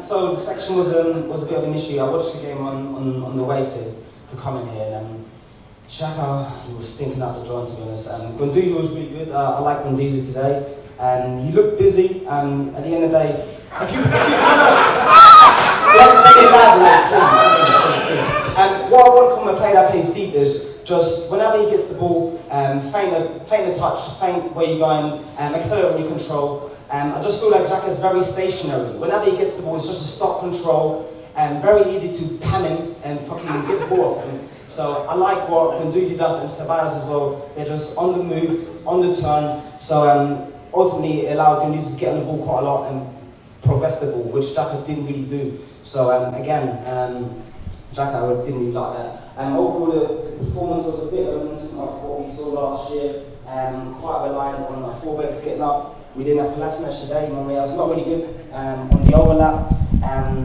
so the section was a bit of an issue. I watched the game on the way to come in here, and Xhaka, he was stinking out the joint, to be honest. Guendouzi was really good. I like Guendouzi today. He looked busy. At the end of the day, if you what I want from a player that plays deep is just whenever he gets the ball, feign the touch, feign where you're going, accelerate when you control. I just feel like Xhaka is very stationary. Whenever he gets the ball, it's just a stop control, and very easy to pan him and fucking get the ball off him. So I like what Guendouzi does and Ceballos as well. They're just on the move, on the turn. So ultimately, it allowed Guendouzi to get on the ball quite a lot and progress the ball, which Xhaka didn't really do. So again, Xhaka didn't really like that. Overall, the performance was a bit reminiscent of what we saw last year. Quite reliant on our fullbacks getting up. We didn't have Kolasinac today. Morayo is not really good on the overlap.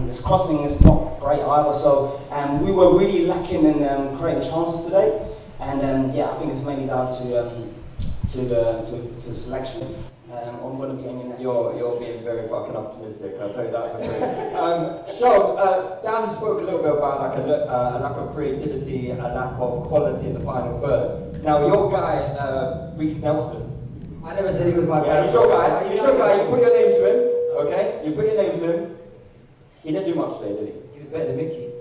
His crossing is not great either. So we were really lacking in creating chances today. And yeah, I think it's mainly down to the selection. I'm going to be aiming at You're being very fucking optimistic, I'll tell you that for free. Sean, Dan spoke a little bit about like a lack of creativity, a lack of quality in the final third. Now your guy, Reece Nelson. I never said he was my guy. He's your guy. You put your name to him, okay? You put your name to him. He didn't do much today, did he? He was better than Mickey.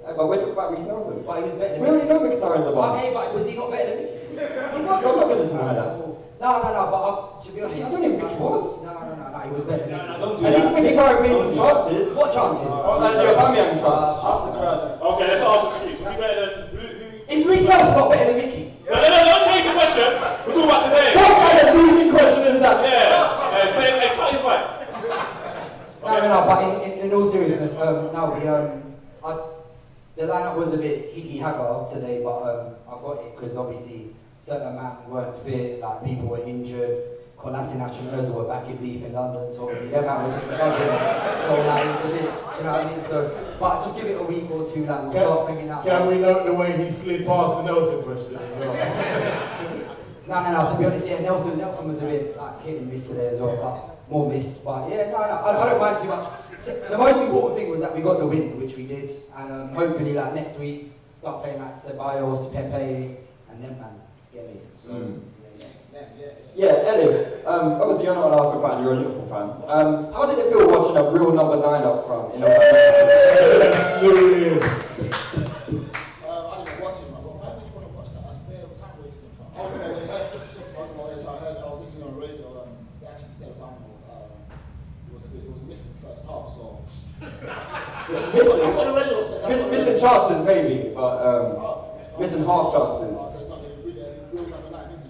But we're talking about Reece Nelson. But he was better than We already know Mkhitaryan's a bomb. Okay, but was he not better than Mickey? You're not going to deny that. No, but to be honest, I don't even think he was. No, he was better than Mickey. At least Mkhitaryan made some chances. What chances? The Aubameyang chance. Okay, let's ask the streets. Was he better than... Is Reece Nelson not better than Mickey? No, don't change the question. We're talking about today. What kind of losing question is that? Yeah, hey, cut his mic. No, but in all seriousness, the lineup was a bit higgy-hagger today, but I got it because obviously certain men weren't fit, like people were injured. Kolasinac and Ozil were back in beef in London, so obviously their man was just struggling. So like it's a bit, do you know what I mean? So, but just give it a week or two, like we'll start bringing out. Can we note the way he slid past the Nelson question as well? No, to be honest, yeah, Nelson was a bit like hit and miss today as well, but more miss. But yeah, I don't mind too much. The most important thing was that we got the win, which we did, and hopefully like next week start playing like Ceballos, Pepe, and them man. Get me? So, Yeah, Ellis, obviously you're not an Arsenal fan, you're a Liverpool fan. How did it feel watching a real number 9 up front? You know, Yes, Lewis. I didn't watch it, man. Why would you want to watch that? That's bare time wasting. I was listening on the radio. They actually said it was missing first half. So that's what the radio said. missing chances maybe, but missing half chances. So it's not real number 9, is he?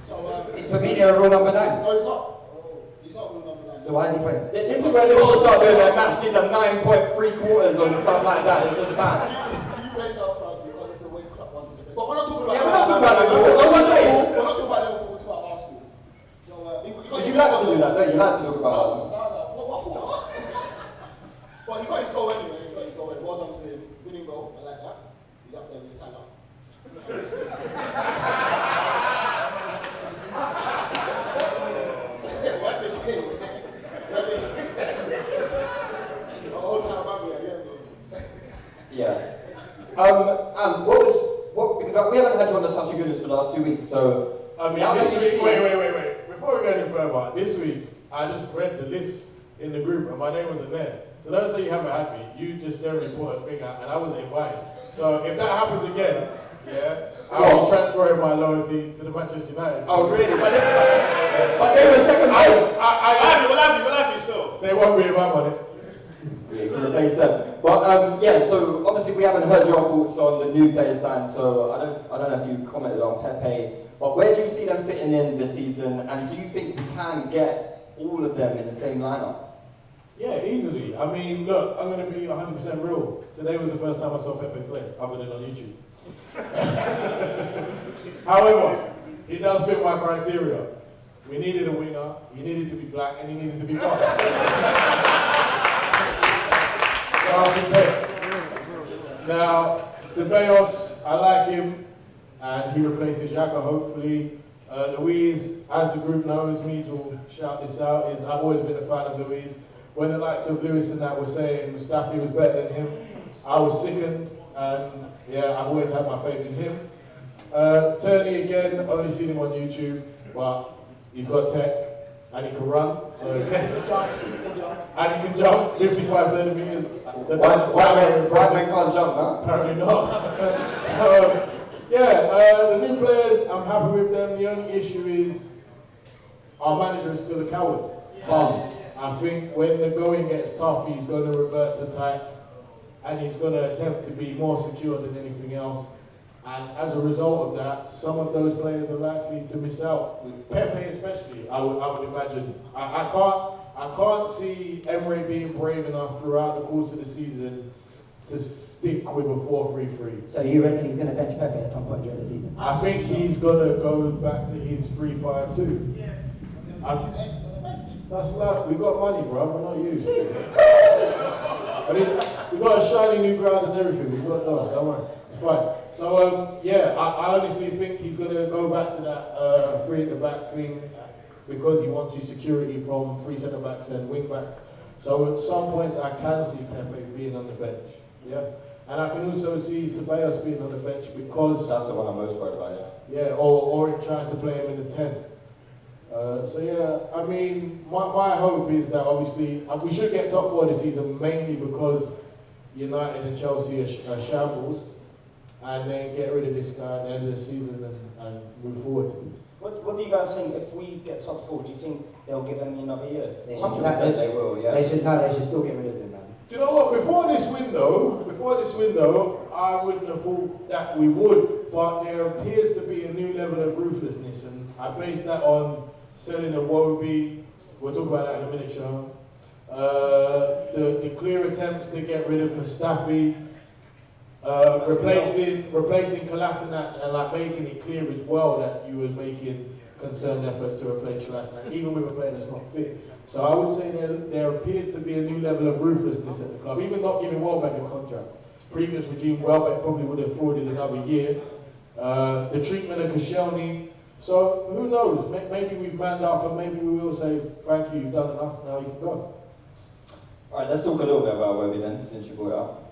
So Is Firmino a real number 9? No, he's not. He's not real number 9. So why is he playing? This is where Liverpool start doing their match. These are 9.3 quarters and stuff like that. It's just bad. He plays out front because of the way Klopp wanted it. But we're not talking about. Yeah, we're not talking about Liverpool. We're not talking about Liverpool. We're talking about Arsenal. So Would you like to do that? No, you like to talk about Arsenal. No. What for? Well, he got his goal anyway. He got his goal. Well done to him. Winning goal. I like that. He's up there with Salah. Yeah. Because we haven't had you on the Touchy Gunners for the last 2 weeks, so. This week, wait. Before we go any further, this week, I just read the list in the group and my name wasn't there. So don't say you haven't had me. You just generally put a thing out and I wasn't invited. So if that happens again, I'll be transferring my loyalty to the Manchester United. Oh, really? But they were second place. We'll have you still. They won't be if I'm on it. Yeah, you replace them. But so obviously we haven't heard your thoughts on the new player sign, so I don't know if you commented on Pepe. But where do you see them fitting in this season, and do you think we can get all of them in the same lineup? Yeah, easily. I mean, look, I'm going to be 100% real. Today was the first time I saw Pepe play, other than on YouTube. However, he does fit my criteria. We needed a winger, he needed to be black, and he needed to be fast. So I can take. Now, Ceballos, I like him, and he replaces Xhaka, hopefully. Luis, as the group knows, Meeds will shout this out, I've always been a fan of Luis. When the likes of Lewis and that were saying Mustafi was better than him, I was sickened, and yeah, I've always had my faith in him. Turney again, only seen him on YouTube, but he's got tech, and he can run, so and he can jump 55 centimeters. White men can't jump, huh? Apparently not. So, the new players, I'm happy with them. The only issue is our manager is still a coward. I think when the going gets tough, he's going to revert to type, and he's going to attempt to be more secure than anything else. And as a result of that, some of those players are likely to miss out. Pepe especially, I would imagine. I can't see Emery being brave enough throughout the course of the season to stick with a 4-3-3. So you reckon he's going to bench Pepe at some point during the season? I think he's going to go back to his 3-5-2. Yeah. That's like, we got money, bro, we're not you. I mean, we got a shiny new ground and everything, we've got those, don't worry, it's fine. So, I honestly think he's going to go back to that 3 at the back thing because he wants his security from 3 centre backs and wing backs. So at some points I can see Pepe being on the bench, and I can also see Ceballos being on the bench because... That's the one I'm most worried about, or trying to play him in the 10. I mean, my hope is that obviously we should get top 4 this season mainly because United and Chelsea are shambles, and then get rid of this guy at the end of the season and move forward. What do you guys think? If we get top 4, do you think they'll give them another year? They will, yeah. They should still get rid of him, man. Do you know what? Before this window, I wouldn't have thought that we would, but there appears to be a new level of ruthlessness, and I base that on selling a Wobie. We'll talk about that in a minute, Sean. The clear attempts to get rid of Mustafi, replacing Kolasinac, and making it clear as well that you were making concerned efforts to replace Kolasinac, even with a player that's not fit. So I would say there appears to be a new level of ruthlessness at the club, even not giving Welbeck a contract. Previous regime, Welbeck probably would have afforded another year. The treatment of Koscielny. So who knows? Maybe we've manned up, and maybe we will say, "Thank you, you've done enough. Now you can go." All right, let's talk a little bit about Webby then, since you brought it up.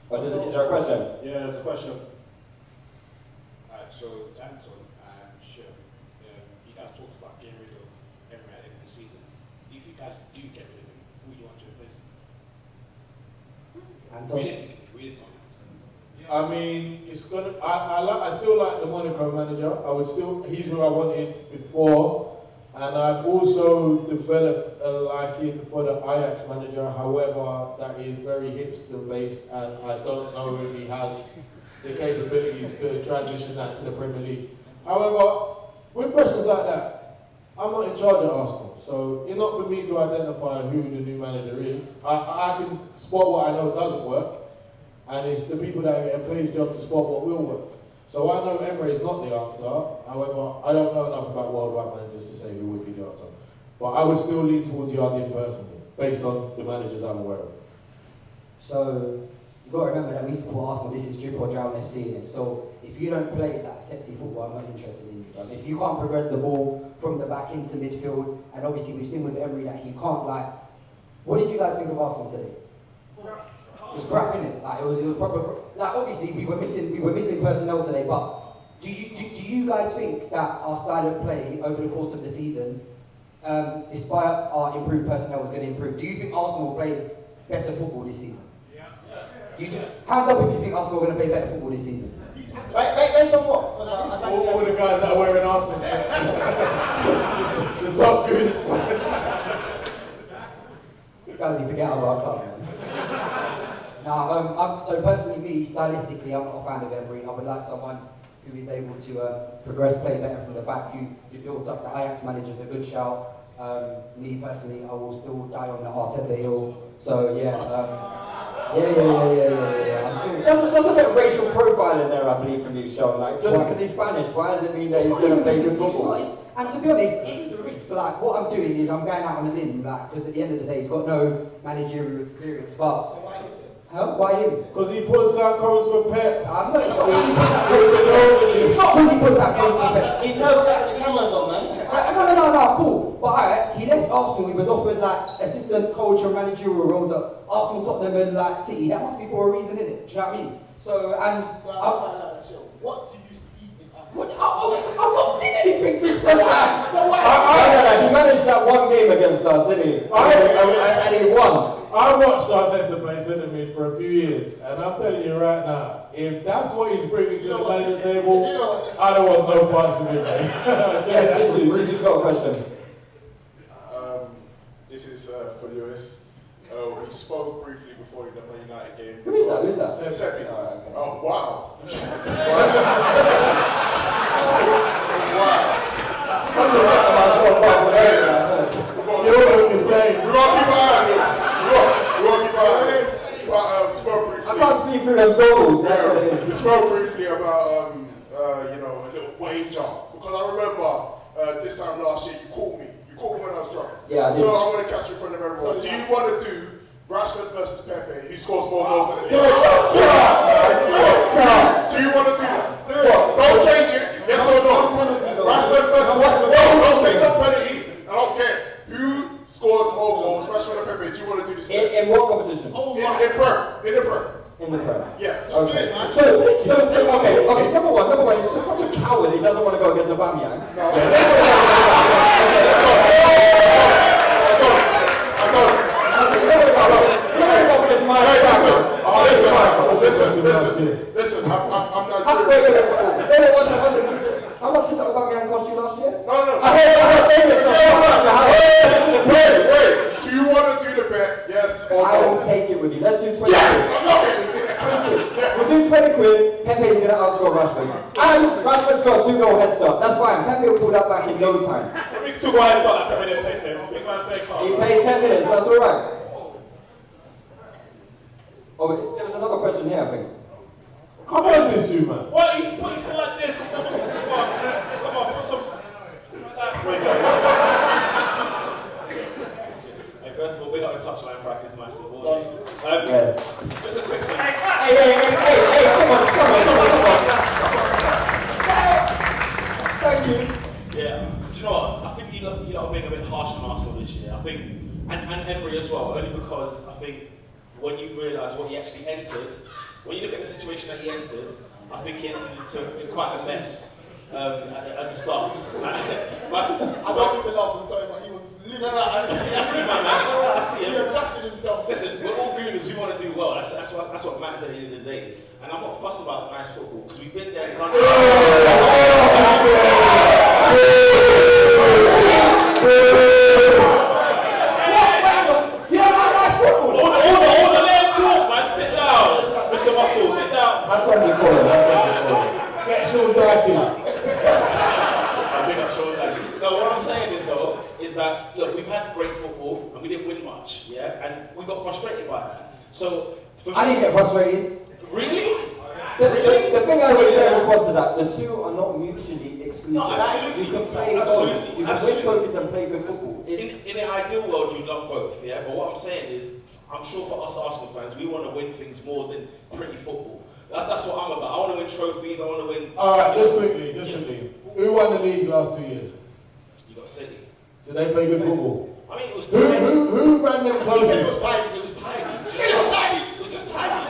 But is there a question? Yeah, there's a question. So Anton and Shep, you guys talked you guys do get rid of him, who do you want to replace him? And so, Realistically. I mean, it's gonna. I still like the Monaco manager. He's who I wanted before, and I've also developed a liking for the Ajax manager. However, that is very hipster based, and I don't know if he has the capabilities to transition that to the Premier League. However, with questions like that, I'm not in charge at Arsenal, so it's not for me to identify who the new manager is. I can spot what I know doesn't work, and it's the people that are getting paid job to spot what will work. So I know Emery is not the answer. However, I don't know enough about worldwide managers to say who would be the answer. But I would still lean towards Yardim personally, based on the managers I'm aware of. So you've got to remember that we support Arsenal. This is drip or drown FC in it. So if you don't play that sexy football, I'm not interested in you. Right? If you can't progress the ball from the back into midfield, and obviously we've seen with Emery that he can't, like, what did you guys think of Arsenal today? It was crap, innit? Like it was proper. Like obviously we were missing personnel today, but do you guys think that our style of play over the course of the season, despite our improved personnel, was going to improve? Do you think Arsenal will play better football this season? Hands up if you think Arsenal are going to play better football this season. Based on what? All the guys that are wearing Arsenal shirts. The top goons. You guys need to get out of our club, man. Now, so personally, me, stylistically, I'm not a fan of Emery. I would like someone who is able to progress play better from the back. You built up the Ajax manager's a good shout. Me personally, I will still die on the Arteta hill. So yeah, There's a bit of racial profiling there, I believe, from you, Sean. Like, just because he's Spanish, why does it mean that he's going to play good football? And to be honest, it is a risk. Like, what I'm doing is I'm going out on a limb, like, because at the end of the day, he's got no managerial experience. But why him? Because he puts out codes for Pep. I'm not. It's not because he puts out codes for Pep. It's not because he puts out codes for Pep. He tells the cameras on, man. No, cool. But he left Arsenal. He was offered like assistant coach or managerial roles at Arsenal, Tottenham, and like City. That must be for a reason, innit? Do you know what I mean? So What do you see in I'm not seeing anything. He managed that one game against us, didn't he? And he won. I watched Arteta play centre mid for a few years, and I'm telling you right now, if that's what he's bringing to the manager table, I don't want no parts of it, mate. Disu's got a question. This is for Lewis. We spoke briefly before the Man United game. Who is that? Sebby. Oh, wow. You all look the same. We're going to keep an eye on this. We're going to keep an eye on this. But we spoke briefly. I can't see through them goggles. We spoke briefly about, a little wager. Because I remember this time last year, you called me. You called me when I was drunk. Yeah, so I'm going to catch you in front of everyone. Do you want to do Rashford versus Pepe? Who scores more goals than the other? Do you want to do that? Don't change it. Yes or no? Rashford versus Pepe. No, don't take the penalty. I don't care. Who scores more goals, Rashford or Pepe? Do you want to do this? In what competition? In the Prem. In the Prem. Yeah. Okay. Okay. Number one. He's such a coward. He doesn't want to go against Aubameyang. Listen, I'm not How much did Aubameyang cost you last year? No. Wait. Do you want to do the bet? Yes or no? I will take it with you. Let's do 20 yes, quid. I'm not getting it. Yes. We'll do 20 quid. Pepe is going to outscore Rashford. And Rashford's got a 2-goal head start. That's fine. Pepe will pull that back in no time. It's 2 guys start that Pepe didn't play today. Big man stay calm. He played 10 minutes. That's all right. Oh, there was another question here, I think. Come on, Disu, man. What? He's put his hand like this. Come on, put some. Hey, first of all, big up the Touchline Fracas Live Show. Yes. Just a quick thing. Hey, come on. Thank you. Yeah. Do you know what? I think you lot are being a bit harsh on Arsenal this year. I think, and Emery as well, only because I think when you realise what he actually entered, when you look at the situation that he entered, I think he entered into quite a mess at the start. I don't need to laugh, I'm sorry, but he was No, I see, man. I see He him. adjusted himself. Listen, we're all gooners. We want to do well. That's what matters at the end of the day. And I'm not fussed about nice football because we've been there and done All the leg talk, man. Sit down. Mr. Muscle, sit down. That's what we call it. Get Sean Darky. No, what I'm saying is that look, we've had great football and we didn't win much, yeah, and we got frustrated by that. So I didn't get frustrated. Really? The thing I would say in response to that, the two are not mutually exclusive. No, absolutely. You can play Absolutely. you can win trophies and play good football. In an ideal world, you'd love both, yeah. But what I'm saying is, I'm sure for us Arsenal fans, we want to win things more than pretty football. That's what I'm about. I want to win trophies. I want to win. All right, just quickly. Who won the league last 2 years? You got City. Did they play good football? I mean, it was Who tiny. ran them It closest? was tiny. It was tiny. It was tiny. It was just tiny.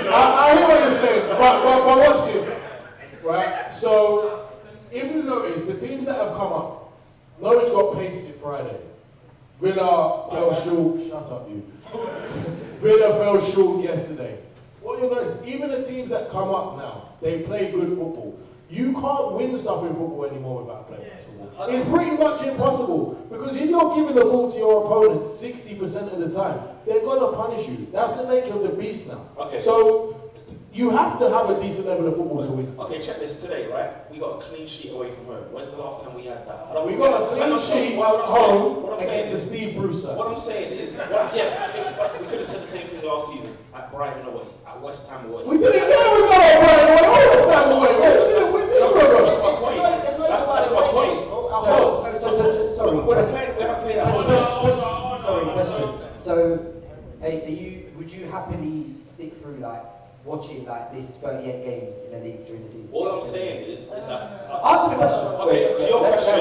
I hear what you're saying, but watch this, right? So, if you notice, the teams that have come up, Norwich got pasted Friday. Villa fell short. Shut up, you. Villa fell short yesterday. What you'll notice, even the teams that come up now, they play good football. You can't win stuff in football anymore without playing football. It's pretty much impossible, because if you're giving the ball to your opponent 60% of the time, they're going to punish you. That's the nature of the beast now. Okay. So you have to have a decent level of football to win stuff. Okay, check this today, right? We got a clean sheet away from home. When's the last time we had that? We got a clean sheet at home against a Steve Bruce side. What I'm saying is, we could have said the same thing last season at Brighton away, at West Ham away. We didn't get a result at Brighton away, or West Ham away. That's my point. Sorry, We haven't played at home. Sorry, question. So, would you happily stick through watching this 38 games in the league during the season? All I'm saying is that. Answer the question. Okay, to your Let question,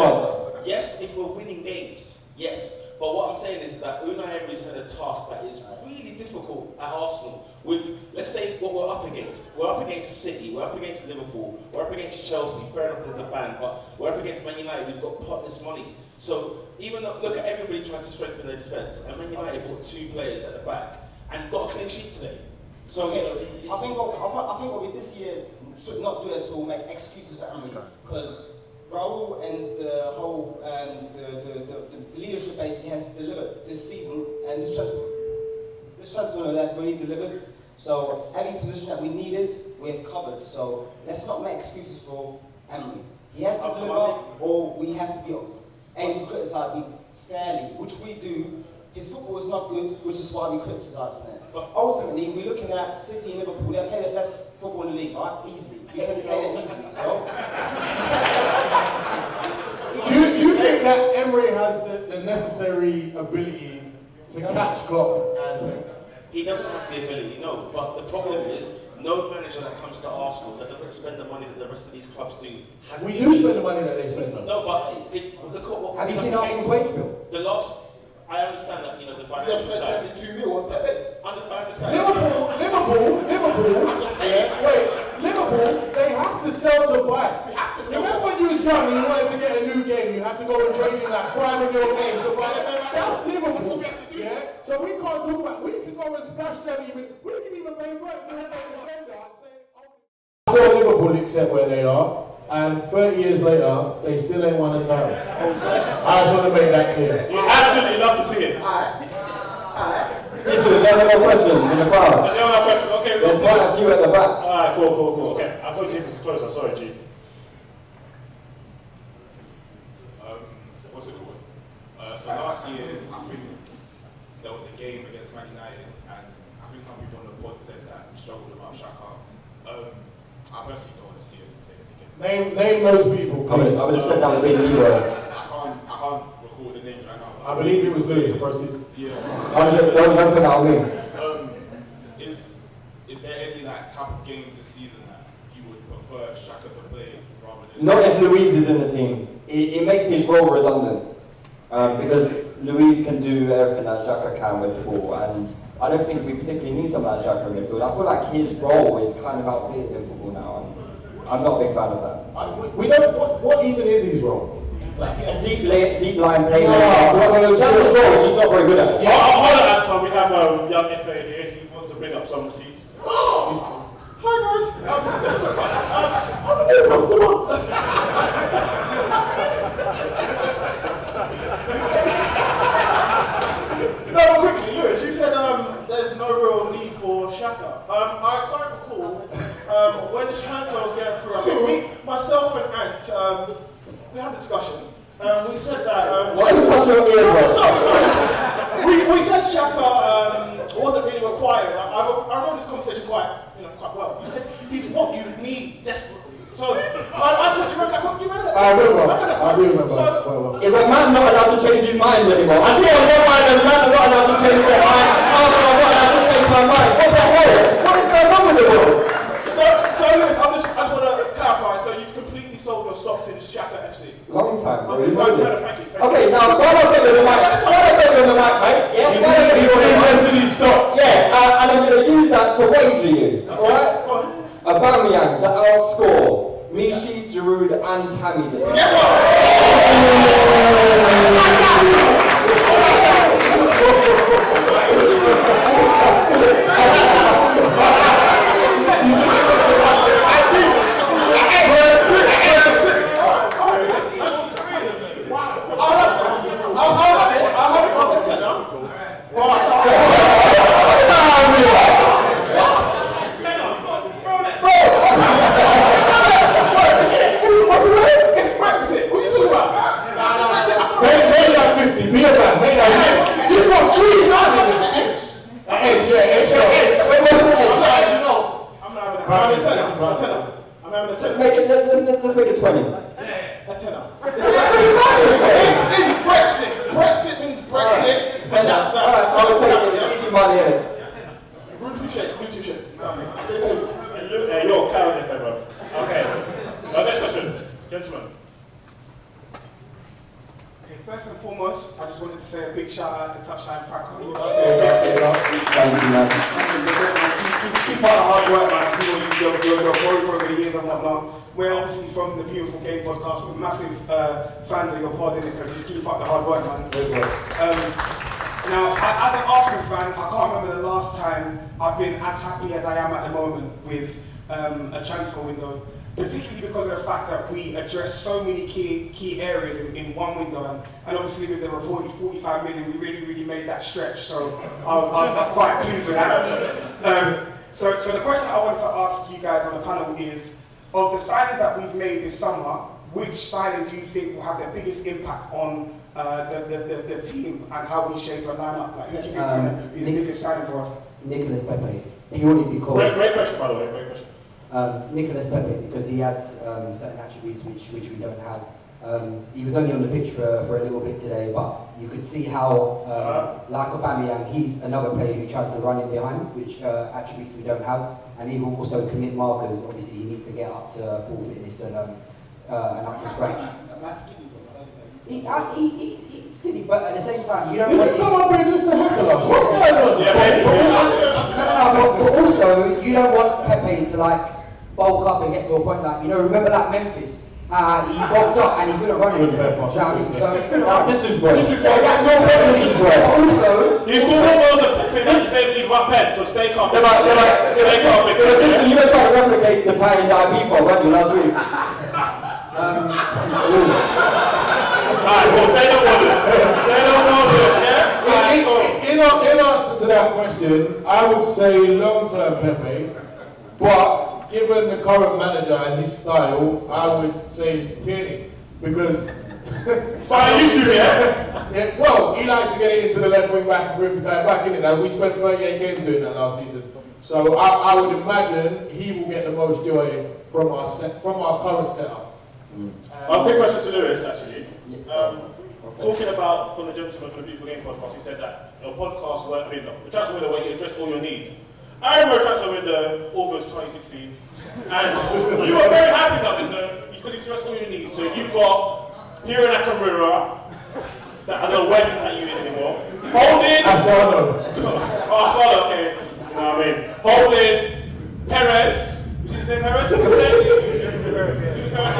yes, if we're winning games, yes. But what I'm saying is that Unai Emery's had a task that is really difficult at Arsenal. With, let's say, what we're up against. We're up against City, we're up against Liverpool, we're up against Chelsea. Fair enough, there's a ban, but we're up against Man United, who've got potless money. So even though, look at everybody trying to strengthen their defence, and Man United bought 2 players at the back and got a clean sheet today. So I think what we this year should not do at all make excuses for Emery, because Raul and the whole the leadership base he has delivered this season, and this transfer window that really delivered. So every position that we needed, we have covered. So let's not make excuses for Emery. He has to deliver, or we have to be able to criticise him fairly, which we do. His football is not good, which is why we criticise him. But ultimately, we're looking at City and Liverpool. They're playing the best football in the league, right? Easily. We can say that easily. So. Do you think that Emery has the necessary ability to catch Klopp? He doesn't have the ability, no. But the problem is, no manager that comes to Arsenal that doesn't spend the money that the rest of these clubs do has. We do spend the money that they spend. No, but look at what. Have you seen Arsenal's wage bill? The last. I understand that, the financial side. I understand. Liverpool. Liverpool, they have to sell to buy. Remember when you was young and you wanted to get a new game, you had to go and trade in like 5 of your games to buy it. That's Liverpool. Yeah? So we can't talk about, we can go and splash them even, we can even pay for it. So Liverpool accept where they are, and 30 years later, they still ain't won a title. I just want to make that clear. We absolutely love to see it. Disu, is there any more questions in the crowd? Is there any more questions? Okay, there's quite a few at the back. Alright, cool. Okay, I'll go to you closer. Sorry, G. What's it called? So last year, I think there was a game against Man United, and I think some people on the pod said that we struggled about Xhaka. I personally don't want to see it play again. Name those people, please. I would have said that would be Leroy. I can't recall the names right now. I believe it was Lewis, proceed. Yeah. Don't put that on me. Is there any type of games this season that you would prefer Xhaka to play rather than? Not if Luiz is in the team. It makes his role redundant. Because Luis can do everything that Xhaka can with the ball, and I don't think we particularly need someone like Xhaka in midfield. I feel like his role is kind of outdated in football now, and I'm not a big fan of that. We don't. What even is his role? Like a deep line play. That's his role. He's just not very good at it. Yeah. Hold on, Anton. We have young FA here. He wants to bring up some receipts. Hi guys. I'm a new customer. No, but quickly, Lewis, you said there's no real need for Xhaka. I quite recall when this transfer was going through, I think myself and Ant, we had a discussion. We said that. Why you touch your ear, bro? We said Xhaka wasn't really required. I remember this conversation quite well. You said he's what you need desperately. So I told you, remember that? You remember that? I remember. So, is a man not allowed to change his mind anymore? I see on one mind that man is not allowed to change their mind. I'm not allowed to change my mind. What the hell? What is going on with the world? So Lewis, I just want to clarify. So you've completely sold your stocks in Xhaka FC. Long time, bro. Okay, thank you. Okay, now while I'm taking the mic, mate. Yeah, You're investing in stocks. Yeah, and I'm going to use that to wager you. Alright? Aubameyang to outscore Mishi, Giroud, and Tammy this season. Let's make it 20. A tenner. It's Brexit. Brexit means Brexit. And that's that. Alright, I will take it. Easy money, innit? Blue shade. You're carrying it, bro. Okay. Next question, gentlemen. Okay, first and foremost, I just wanted to say a big shout out to Touchline Fracas Live Show. Keep up the hard work, man. I see what you're going for over the years and whatnot. We're obviously from the Beautiful Game podcast. We're massive fans of your pod, innit? So just keep up the hard work, man. Now, as an Arsenal fan, I can't remember the last time I've been as happy as I am at the moment with a transfer window. Particularly because of the fact that we addressed so many key areas in one window, and obviously with the reported 45 million, we really made that stretch. So I was quite pleased with that. So the question I wanted to ask you guys on the panel is, of the signings that we've made this summer, which signing do you think will have the biggest impact on the team and how we shape our lineup? Like, who do you think is going to be the biggest signing for us? Nicolas Pepe, purely because. Great question, by the way. Great question. Nicolas Pepe, because he had certain attributes which we don't have. He was only on the pitch for a little bit today, but you could see how, like Aubameyang, he's another player who tries to run in behind, which attributes we don't have, and he will also commit markers. Obviously, he needs to get up to full fitness and up to scratch. He's skinny, but at the same time, you don't. You come up here just to heckle us. What's going on? Yeah, but also, you don't want Pepe to like bulk up and get to a point like, remember that Memphis? He bulked up and he couldn't run it. This is where. That's no problem. This is where. But also, these two goals are Pepe at the same league up pen, so stay calm. Stay calm. You were trying to replicate the tie in IB for last week. Alright, well, say no more this. Say no more this, yeah? In answer to that question, I would say long-term Pepe, but given the current manager and his style, I would say Tierney, because... Fine YouTube, yeah? Well, he likes to get it into the left wing back and for him to go back, innit? Like, we spent 38 games doing that last season. So I would imagine he will get the most joy from our current setup. Quick question to Lewis, actually. Talking about, from the gentleman from the Beautiful Game podcast, he said that your podcast weren't the transfer window where you address all your needs. I remember transfer window August 2016, and you were very happy that window because it's addressed all your needs. So you've got Hiro Nakamura, that I don't know where that you is Holding. Asano. Oh, Asano, okay. You know what I mean? Holding. Perez. Did you say Perez?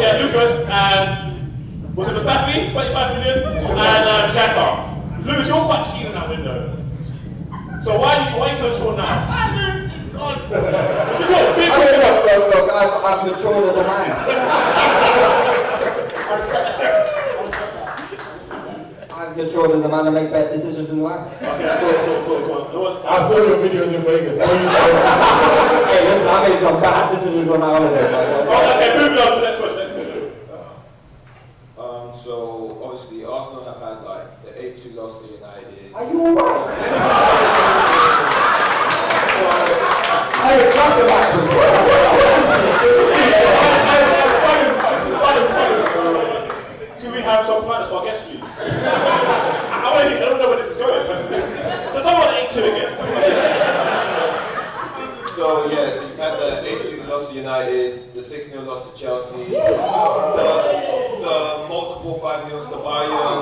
Yeah, Lucas and was it Mustafi? 25 million. And Xhaka. Lewis, you're quite keen on that window. So why are you so sure now? Look, I've matured as a man. I've matured as a man to make better decisions in life. Cool. I saw your videos in Vegas. Hey, listen, I made some bad decisions on that holiday. Okay, moving on to the next question. So obviously Arsenal have had like the 8-2 loss to United. Are you alright? Could we have some planets for our guests, please? I don't know where this is going, personally. So talk about 8-2 again. So yeah, so you've had the 8-2 loss to United, the 6-0 loss to Chelsea, the multiple 5-0s to Bayern.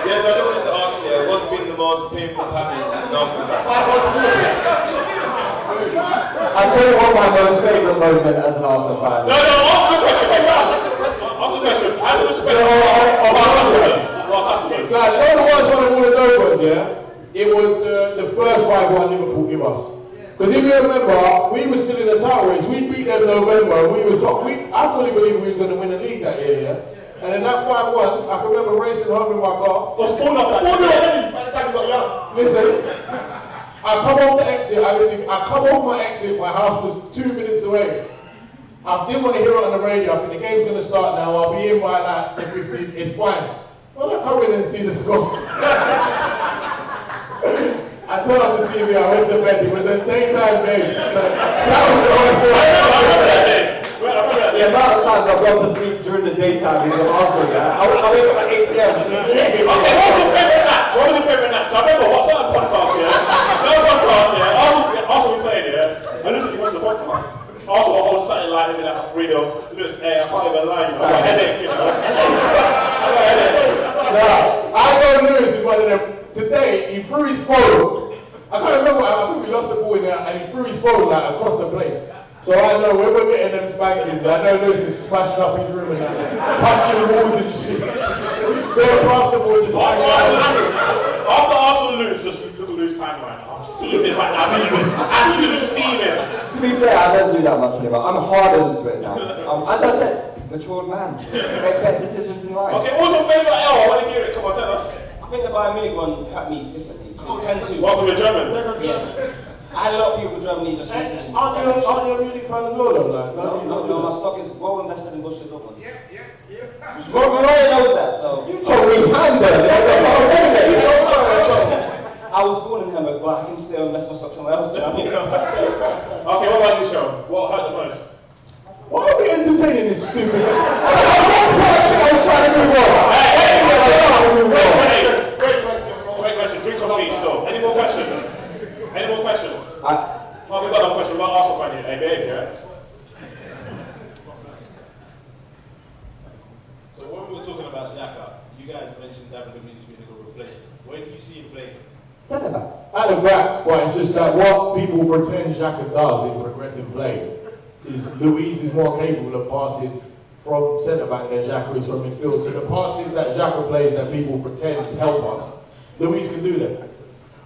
Yes, I don't want to ask you, what's been the most painful pattern as an Arsenal fan? I'll tell you what my most favourite moment as an Arsenal fan. No, ask the question. Ask the question. As a respect of our customers. So, you know the worst one of all of those ones, yeah? It was the first 5-1 Liverpool give us. Because if you remember, we were still in the title race. We beat them in November. We was top. I fully believe we was going to win the league that year, yeah? And in that 5-1, I can remember racing home in my car. It was 4-0 by the time you got young. Listen, I come off the exit. I come off my exit. My house was 2 minutes away. I didn't want to hear it on the radio. I think the game's going to start now. I'll be in by like the 15. It's fine. Well, I come in and see the score. I turned on the TV. I went to bed. It was a daytime game. So that was the honest one. The amount of times I've gone to sleep during the daytime because of Arsenal, yeah? I wake up at 8 p.m. Okay, what was your favourite night? So I remember watching that podcast, Arsenal playing, yeah? I listened to most of the podcast. Arsenal whole Saturday night living like a freedom. Lewis, hey, I can't even lie, I got a headache, you know? I know Lewis is one of them. Today, he threw his phone. I can't remember, I think we lost the ball in there, and he threw his phone like across the place. So I know when we're getting them spankings, I know Lewis is smashing up his room and that, punching walls and shit. Going past the ball, just like After Arsenal lose, just look at Lewis' timeline. I'm seething right now. Absolutely steaming. To be fair, I don't do that much anymore. I'm hardened to it now. As I said, matured man. Make better decisions in life. Okay, what's your favourite L? I want to hear it. Come on, tell us. I think the Bayern Munich one hurt me differently. 10-2. What was your German? Yeah. I had a lot of people in Germany just messaging. Aren't you a Munich fan as well, though? Like, No, my stock is well invested in Borussia Dortmund. Yeah. Morayo knows that, so. You told me handle. I was born in Hamburg, but I can still invest my stock somewhere else, do you know what I mean? Okay, what about you, Sean? What hurt the most? Why are we entertaining this stupid? Great question. Drink on me still. Any more questions? Any more questions? Oh, we got another question. We got Arsenal fan here. Hey, babe, yeah? So when we were talking about Xhaka, you guys mentioned David Meeds being a good replacement. Where do you see him playing? Centre back. At the back, but it's just that what people pretend Xhaka does in progressive play is Luiz is more capable of passing from centre back than Xhaka is from midfield. So the passes that Xhaka plays that people pretend help us, Luiz can do them.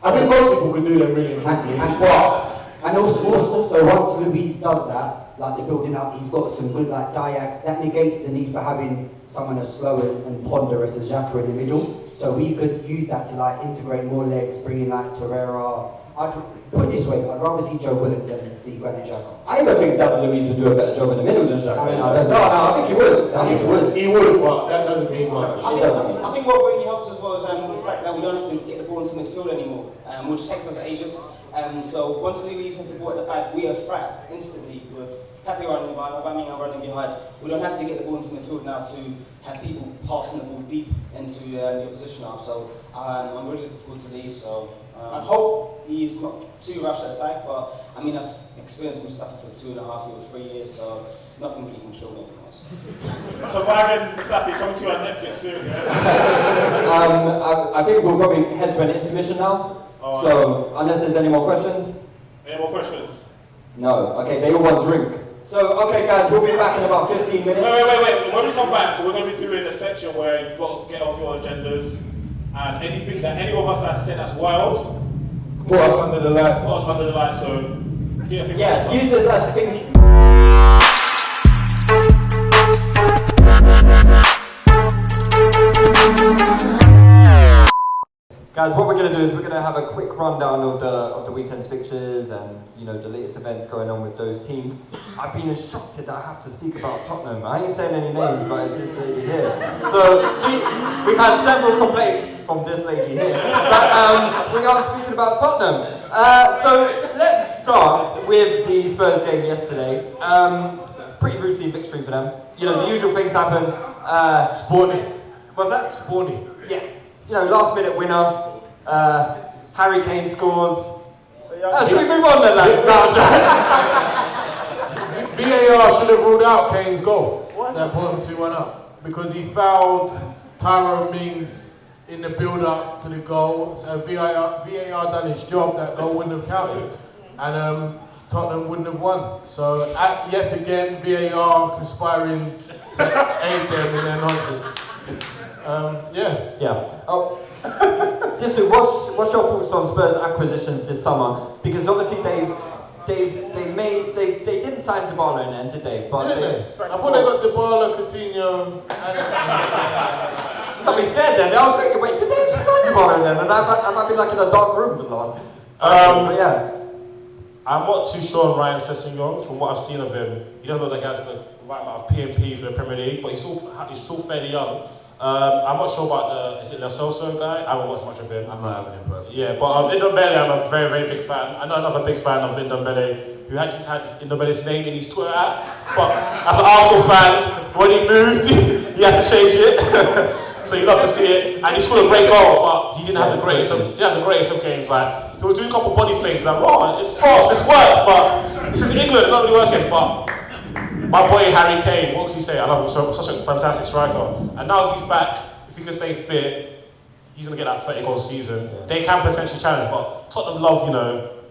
I think most people can do them really and truthfully. And also once Luiz does that, like the building up, he's got some good like diags. That negates the need for having someone as slow and ponderous as Xhaka in the middle. So we could use that to like integrate more legs, bring in like Torreira. I'd put it this way, I'd rather see Joe Willock than see Granit Xhaka. I even think David Luiz would do a better job in the middle than Xhaka. I mean, I don't know. No, I think he would. He would, but that doesn't mean much. I think what really helps as well is the fact that we don't have to get the ball into midfield anymore, which takes us ages. So once Luiz has the ball at the back, we are threat instantly with Pepe running behind, Aubameyang running behind. We don't have to get the ball into midfield now to have people passing the ball deep into the opposition half. So I I'm really looking forward to these, so I hope he's not too rash at the back, but I mean, I've experienced Mustafa for 2.5 years, 3 years, so nothing really can kill me anymore. Surviving Mustafa coming to you on Netflix soon. I think we'll probably head to an intermission now. Oh, So, unless there's any more questions? Any more questions? No. Okay, they all want drink. So, okay guys, we'll be back in about 15 minutes. Wait. When we come back, we're going to be doing a section where you've got to get off your agendas and anything that any of us have said that's wild, Put us under the lights. put us under the lights, so get a thing. Yeah, use this as a thing. Guys, what we're going to do is we're going to have a quick rundown of the weekend's fixtures and the latest events going on with those teams. I've been instructed that I have to speak about Tottenham. I ain't saying any names, but it's this lady here. So we've had several complaints from this lady here. But we are speaking about Tottenham. So let's start with the Spurs game yesterday. Pretty routine victory for them. The usual things happen. Spawny. What's that? Spawny. Yeah. Last minute winner. Harry Kane scores. Should we move on then, lads? VAR should have ruled out Kane's goal. That put him 2-1 up. Because he fouled Tyrone Mings in the build-up to the goal. So VAR done its job, that goal wouldn't have counted. And Tottenham wouldn't have won. So yet again, VAR conspiring to aid them in their nonsense. Yeah. Oh, Disu, what's your thoughts on Spurs acquisitions this summer? Because obviously they didn't sign Dybala in the end, did they? But I thought they got Dybala, Coutinho, Got me scared then. I was thinking, wait, did they actually sign Dybala in the end? And I might be like in a dark room for the last. But yeah. I'm not too sure on Ryan Sessegnon. From what I've seen of him, he doesn't look like he has the right amount of PMP for the Premier League, but he's still fairly young. I'm not sure about is it Lo Celso guy? I haven't watched much of him. I'm not having him personally. Yeah, but Ndombele, I'm a very, very big fan. I know another big fan of Ndombele who actually had Ndombele's name in his Twitter app. But as an Arsenal fan, when he moved, he had to change it. So you love to see it. And he scored a great goal, but he didn't have the greatest of games. Like he was doing a couple body things like, oh, it's fast, this works, but this is England, it's not really working. But my boy Harry Kane, what can you say? I love him, such a fantastic striker. And now he's back. If he can stay fit, he's going to get that 30-goal season. Yeah. They can potentially challenge, but Tottenham love,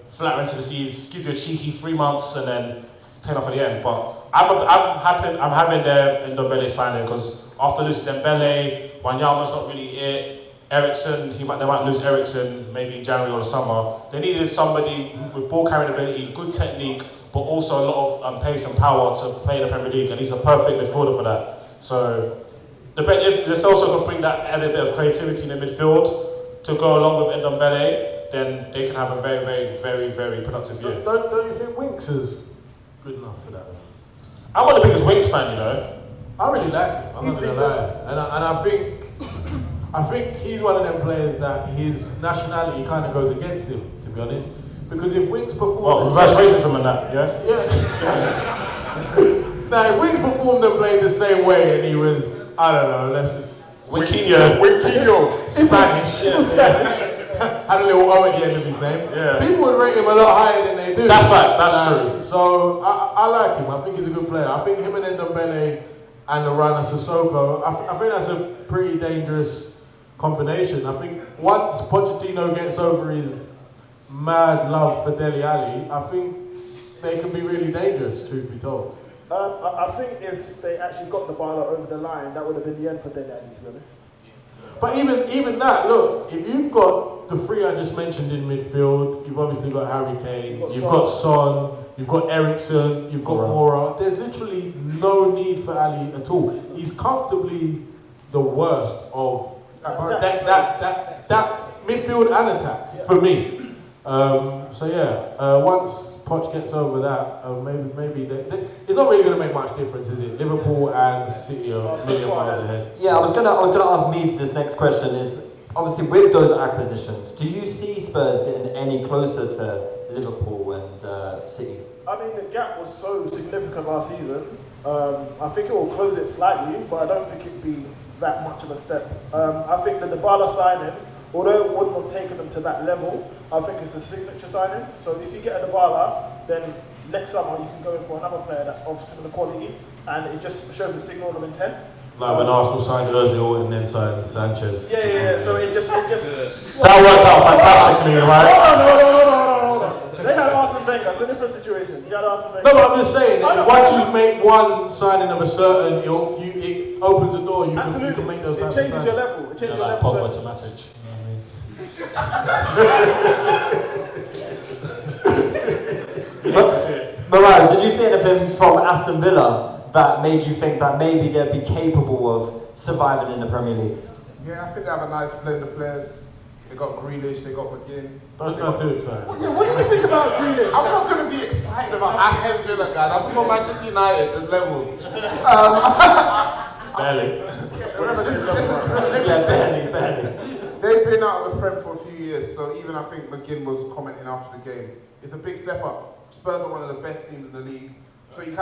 flattering to deceive, give you a cheeky 3 months and then turn off at the end. But I'm having their Ndombele signing because after losing Dembele, Wanyama's not really it. Eriksen, they might lose Eriksen maybe in January or the summer. They needed somebody with ball carrying ability, good technique, but also a lot of pace and power to play in the Premier League, and he's a perfect midfielder for that. So, if Lo Celso can bring that added bit of creativity in the midfield to go along with Ndombele, then they can have a very, very, very, very productive year. Don't you think Winks is good enough for that? I'm not the biggest Winks fan, I really like him. I'm not gonna lie, and I think he's one of them players that his nationality kind of goes against him, to be honest. Because if Winks performed... reverse racism and that, yeah? Yeah. Now, if Winks performed and played the same way and he was, I don't know, let's just... Winquinho. Spanish. Had a little O at the end of his name. Yeah. People would rate him a lot higher than they do. That's facts, that's true. So, I like him. I think he's a good player. I think him and Ndombele and the runner Sissoko, I think that's a pretty dangerous combination. I think once Pochettino gets over his mad love for Dele Alli, I think they can be really dangerous, truth be told. I think if they actually got the ball over the line, that would have been the end for Dele Alli, to be honest. But even that, look, if you've got the three I just mentioned in midfield, you've obviously got Harry Kane, you've got Son, you've got Eriksen, you've got Moura. There's literally no need for Ali at all. He's comfortably the worst of that midfield and attack for me. Once Poch gets over that, maybe it's not really going to make much difference, is it? Liverpool and City are a million miles ahead. Yeah, I was gonna ask Meeds this next question. Is obviously with those acquisitions, do you see Spurs getting any closer to Liverpool and City? I mean, the gap was so significant last season. I think it will close it slightly, but I don't think it'd be that much of a step. I think the Dybala signing although it wouldn't have taken them to that level, I think it's a signature signing. So if you get a Dybala, then next summer you can go in for another player that's of similar quality, and it just shows a signal of intent. Like when Arsenal signed Ozil and then signed Sanchez. Yeah. So it just. That worked out fantastically, right? Hold on. They had Arsene Wenger. It's a different situation. You had Arsene Wenger. No, but I'm just saying, once you make one signing of a certain, it opens the door. You can make those. It changes your level. It changes your level. Pogba to Matic. Morayo, did you see anything from Aston Villa that made you think that maybe they'd be capable of surviving in the Premier League? Yeah, I think they have a nice blend of players. They got Grealish, they got McGinn. Don't sound too excited. What do you think about Grealish? I'm not going to be excited about Aston Villa, guy. That's more Manchester United. There's levels. Barely. Barely. They've been out of the Prem for a few years, so even I think McGinn was commenting after the game. It's a big step up. Spurs are one of the best teams in the league. So you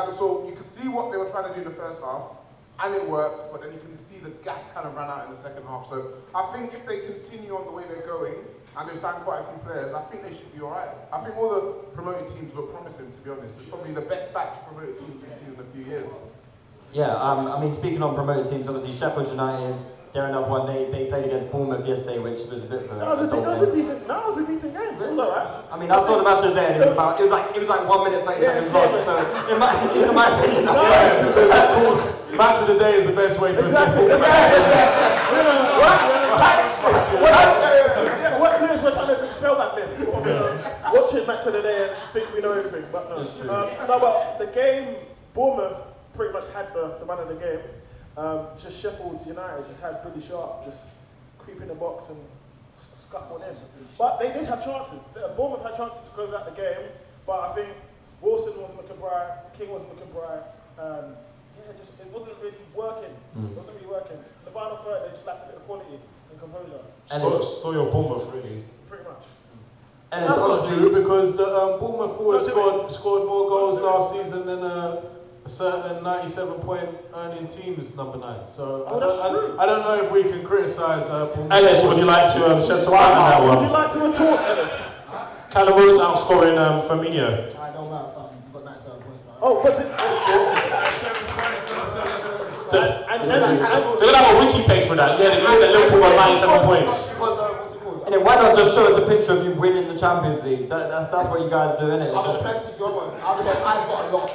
could see what they were trying to do in the first half, and it worked, but then you can see the gas kind of ran out in the second half. So I think if they continue on the way they're going, and they've signed quite a few players, I think they should be alright. I think all the promoted teams look promising, to be honest. It's probably the best batch of promoted teams we've seen in a few years. Yeah, I mean, speaking on promoted teams, obviously Sheffield United, they're another one. They played against Bournemouth yesterday, which was a bit of a... That was a decent game. It was alright. I mean, I saw the match of the day, and it was like 1 minute 30 seconds long. So in my opinion, of course, match of the day is the best way to assess it. What players were trying to dispel that myth? Watching match of the day and think we know everything, but no. But the game, Bournemouth pretty much had the man of the game. Just Sheffield United just had Billy Sharp just creep in the box and scuff on him. But they did have chances. Bournemouth had chances to close out the game, but I think Wilson wasn't looking bright, King wasn't looking bright. It wasn't really working. It wasn't really working. The final third, they just lacked a bit of quality and composure. Story of Bournemouth, really. Pretty much. And that's not true, because the Bournemouth forward scored more goals last season than a certain 97-point earning team is number 9. So I don't know if we can criticise Bournemouth. Ellis, would you like to shed some light on that one? Would you like to retort, Ellis? Callum Wilson outscoring Firmino. I don't matter, fam. You've got 97 points, man. Oh, but They're going to have a wiki page for that. Yeah, the Liverpool got 97 points. And then why not just show us a picture of you winning the Champions League? That's what you guys do, innit? I've got plenty of job on. I've got a lot.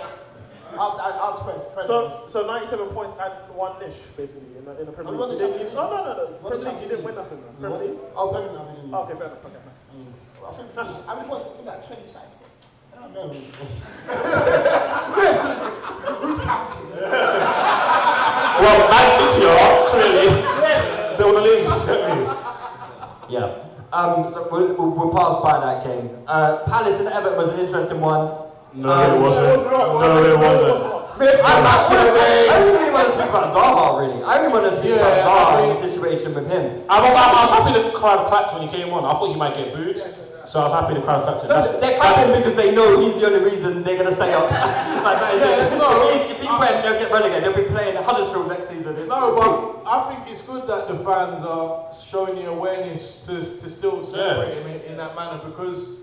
Ask Fred. So 97 points and 1-ish, basically, in the Premier League. No. Premier League, you didn't win nothing, though. Premier League? Oh, Premier League. Okay, fair enough. Okay, nice. I think like 20 sides. I don't know. Who's counting? Well, Man City are, clearly. They won the league. Yeah. So we'll pass by that game. Palace and Everton was an interesting one. No, it wasn't. I only really want to speak about Zaha, really. I only want to speak about Zaha and the situation with him. I was happy the crowd clapped when he came on. I thought he might get booed. So I was happy the crowd clapped him. They're clapping because they know he's the only reason they're going to stay up. If he went, they'll get relegated. They'll be playing Huddersfield next season. No, but I think it's good that the fans are showing the awareness to still celebrate him in that manner, because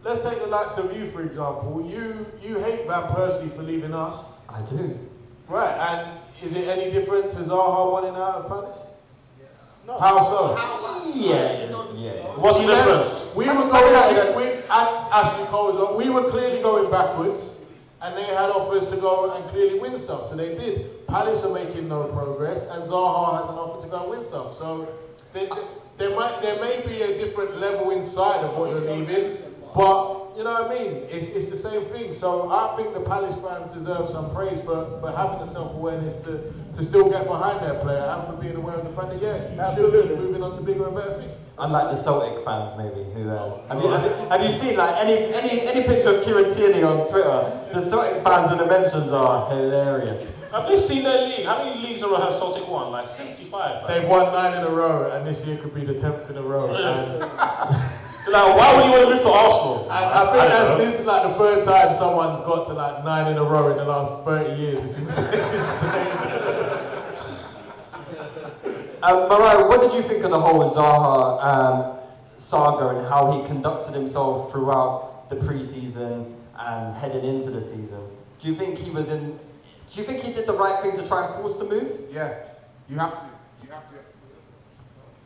let's take the likes of you, for example. You hate Van Persie for leaving us. I do. Right, and is it any different to Zaha wanting out of Palace? No. How so? Yeah. What's the difference? We were going, Ashley Cole, we were clearly going backwards, and they had offers to go and clearly win stuff, so they did. Palace are making no progress, and Zaha has an offer to go and win stuff. So there may be a different level inside of what you're leaving, but you know what I mean? It's the same thing. So I think the Palace fans deserve some praise for having the self-awareness to still get behind their player and for being aware of the fact that he should be moving on to bigger and better things. Unlike the Celtic fans, maybe, who have you seen like any picture of Kieran Tierney on Twitter? The Celtic fans in the mentions are hilarious. Have you seen their league? How many leagues in a row have Celtic won? Like 75. They've won 9 in a row, and this year could be the 10th in a row. Like, why would you want to move to Arsenal? I think this is like the 3rd time someone's got to like 9 in a row in the last 30 years. It's insane. Morayo, what did you think of the whole Zaha saga and how he conducted himself throughout the pre-season and heading into the season? Do you think he did the right thing to try and force the move? Yeah, you have to.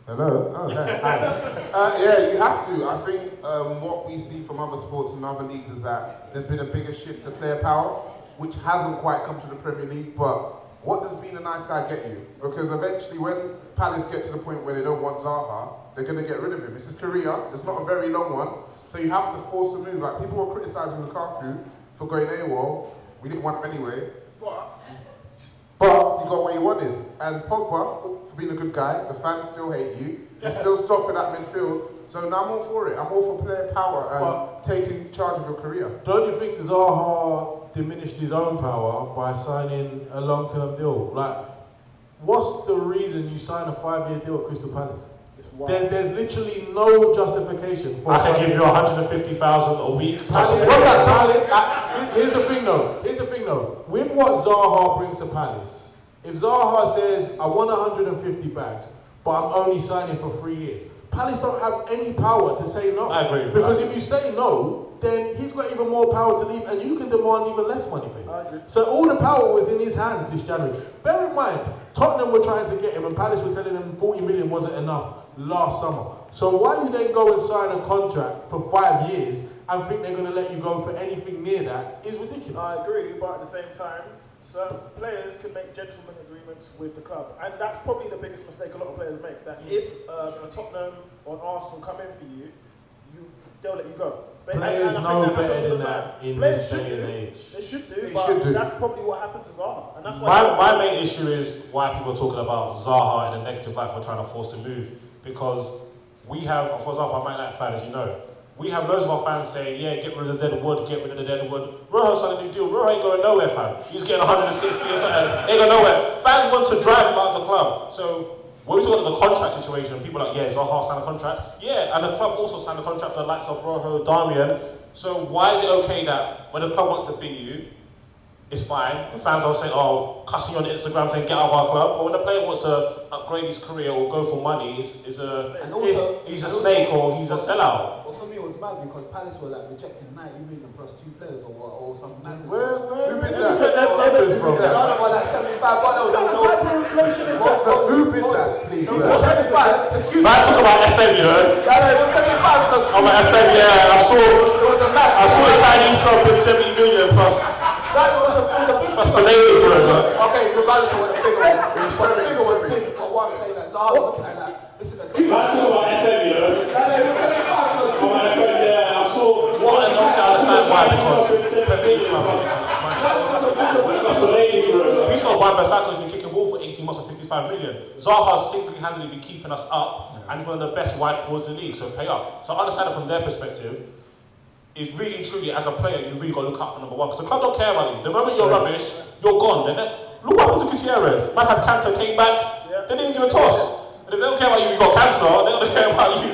Hello? Oh, hi. Yeah, you have to. I think what we see from other sports and other leagues is that there's been a bigger shift to player power, which hasn't quite come to the Premier League, but what does being a nice guy get you? Because eventually when Palace get to the point where they don't want Zaha, they're going to get rid of him. It's his career. It's not a very long one. So you have to force the move. Like, people were criticising Lukaku for going AWOL. We didn't want him anyway. But you got what you wanted. And Pogba, for being a good guy, the fans still hate you. You're still stopping at midfield. So now I'm all for it. I'm all for player power and taking charge of your career. Don't you think Zaha diminished his own power by signing a long-term deal? Like, what's the reason you sign a 5-year deal at Crystal Palace? There's literally no justification for. I can give you 150,000 a week. Here's the thing though. With what Zaha brings to Palace, if Zaha says, I want 150 bags, but I'm only signing for 3 years, Palace don't have any power to say no. I agree. Because if you say no, then he's got even more power to leave, and you can demand even less money for him. I agree. So all the power was in his hands this January. Bear in mind, Tottenham were trying to get him, and Palace were telling him 40 million wasn't enough last summer. So why you then go and sign a contract for 5 years and think they're going to let you go for anything near that is ridiculous. I agree, but at the same time, certain players can make gentleman agreements with the club, and that's probably the biggest mistake a lot of players make. That if a Tottenham or an Arsenal come in for you, they'll let you go. Players know better than that in this day and age. They should do, but that's probably what happened to Zaha, and that's why. My main issue is why people are talking about Zaha in a negative light for trying to force the move, because we have, for example, I might like fans, as you know. We have loads of our fans saying, yeah, get rid of the dead wood, get rid of the dead wood. Rojo signed a new deal. Rojo ain't going nowhere, fam. He's getting 160 or something. Ain't going nowhere. Fans want to drive him out of the club. So when we talk about the contract situation, people are like, yeah, Zaha signed a contract. Yeah, and the club also signed a contract for the likes of Rojo, Darmian. So why is it okay that when the club wants to bin you, it's fine. The fans are saying, oh, cussing on Instagram saying get out of our club. But when the player wants to upgrade his career or go for money, he's a snake or he's a sellout. Well, for me, it was bad because Palace were like rejecting 90 million plus 2 players or something. Who bid that? Who bid that? No, like 75. Hyperinflation is that. Who bid that, please? Excuse me. Let's talk about FM, you know. Yeah, it was 75 plus 2. I'm at FM, yeah. I saw the Chinese club bid 70 million plus. That's the lady for it, man. Okay, regardless of what the figure was. The figure was big, but what I'm saying is, Zaha looking at that. Listen, Let's talk about FM, you know. I saw what and not to understand why, because that's the lady for it. We saw Wan Bissaka's been kicking ball for 18 months or 55 million. Zaha's single-handedly been keeping us up and one of the best wide forwards in the league, so pay up. So I understand it from their perspective. It's really and truly, as a player, you really got to look out for number one, because the club don't care about you. The moment you're rubbish, you're gone. Look what happened to Gutierrez. Man had cancer, came back, they didn't give a toss. And if they don't care about you, you got cancer, they're going to care about you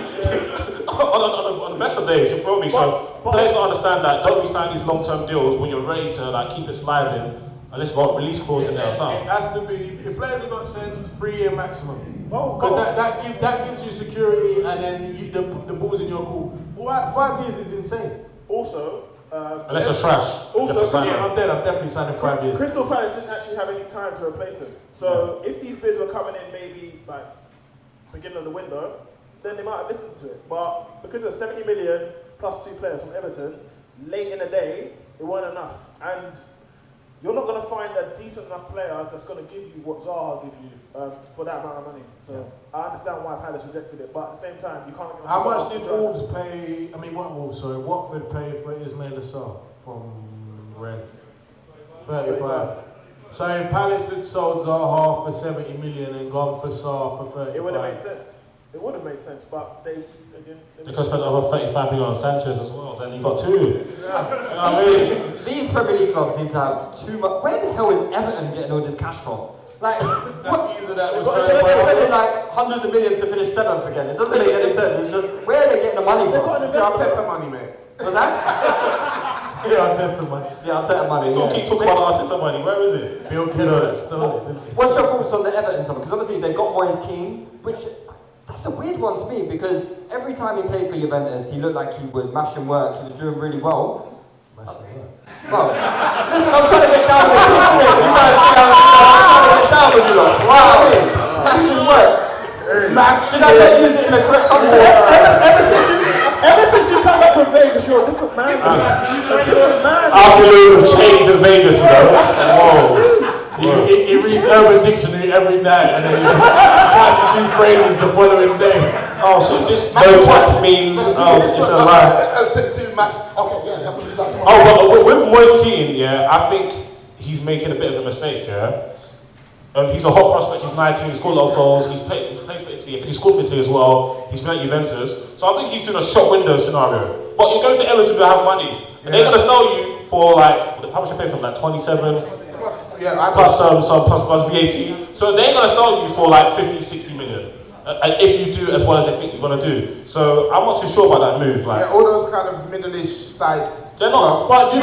on the best of days, you feel me? So players got to understand that. Don't be signing these long-term deals when you're ready to like keep it sliding, unless you've got a release clause in there or something. It has to be, if players are not sent 3-year maximum. Because that gives you security and then the ball's in your court. 5 years is insane. Also, unless it's trash. Also, I'm definitely signing 5 years. Crystal Palace didn't actually have any time to replace him. So if these bids were coming in maybe like beginning of the window, then they might have listened to it. But because of 70 million plus 2 players from Everton, late in the day, it wasn't enough. And you're not going to find a decent enough player that's going to give you what Zaha gives you for that amount of money. So I understand why Palace rejected it, but at the same time, you can't. How much did Wolves pay? I mean, Watford pay for Ismail Assar from Rennes? 35. So if Palace had sold Zaha for 70 million and gone for Sarr for 35, it would have made sense. It would have made sense, but they could have spent over 35 million on Sanchez as well. Then you got 2. Yeah. I mean, these Premier League clubs seem to have too much. Where the hell is Everton getting all this cash from? Like, what? Like hundreds of millions to finish 7th again. It doesn't make any sense. It's just where are they getting the money from? It's Arteta money, mate. Was that? Arteta money. The Arteta money. So keep talking about the Arteta money. Where is it? Bill Kiddo stole it. What's your thoughts on the Everton summer? Because obviously they've got Moise Keane, which that's a weird one to me because every time he played for Juventus, he looked like he was mashing work. He was doing really well. Well, listen, I'm trying to get down with you. You guys see how I'm trying to get down with you lot. Wow, mashing work. Should I not use it in the correct context? Ever since you come back from Vegas, you're a different man. Absolute chains in Vegas, you know. Whoa. He reads Urban Dictionary every night and then he just tries to do phrases the following day. Oh, so this no cap means it's a lie. Too much. Okay, yeah, that's tomorrow. Oh, but with Moise Keane, yeah, I think he's making a bit of a mistake, yeah. He's a hot prospect, he's 19, he's scored a lot of goals, he's played for Italy, I think he scored for Italy as well, he's been at Juventus, so I think he's doing a shop window scenario. But you're going to Everton to have money, and they're going to sell you for like, how much you pay for him, like 27? Plus VAT. So they're going to sell you for like 50, 60 million. And if you do as well as they think you're going to do. So I'm not too sure about that move. Like, yeah, all those kind of middle-ish sides. They're not. But do you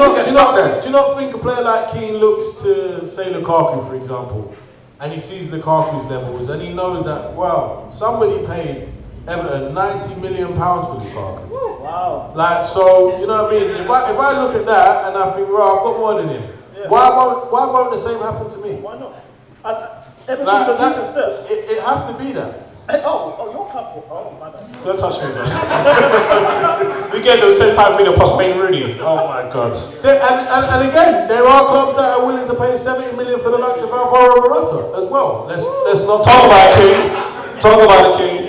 not think a player like Keane looks to, say, Lukaku, for example, and he sees Lukaku's levels, and he knows that, well, somebody paid Everton £90 million for Lukaku. Wow. Like, so, you know what I mean? If I look at that and I think, well, I've got more than him, why won't the same happen to me? Why not? Everton's a decent step. It has to be that. Oh, your couple. Oh, my bad. don't touch me, man. We get the same 5 million plus Wayne Rooney. Oh my God. And again, there are clubs that are willing to pay 70 million for the likes of Alvaro Morata as well. Let's not talk about King. Talk about the King.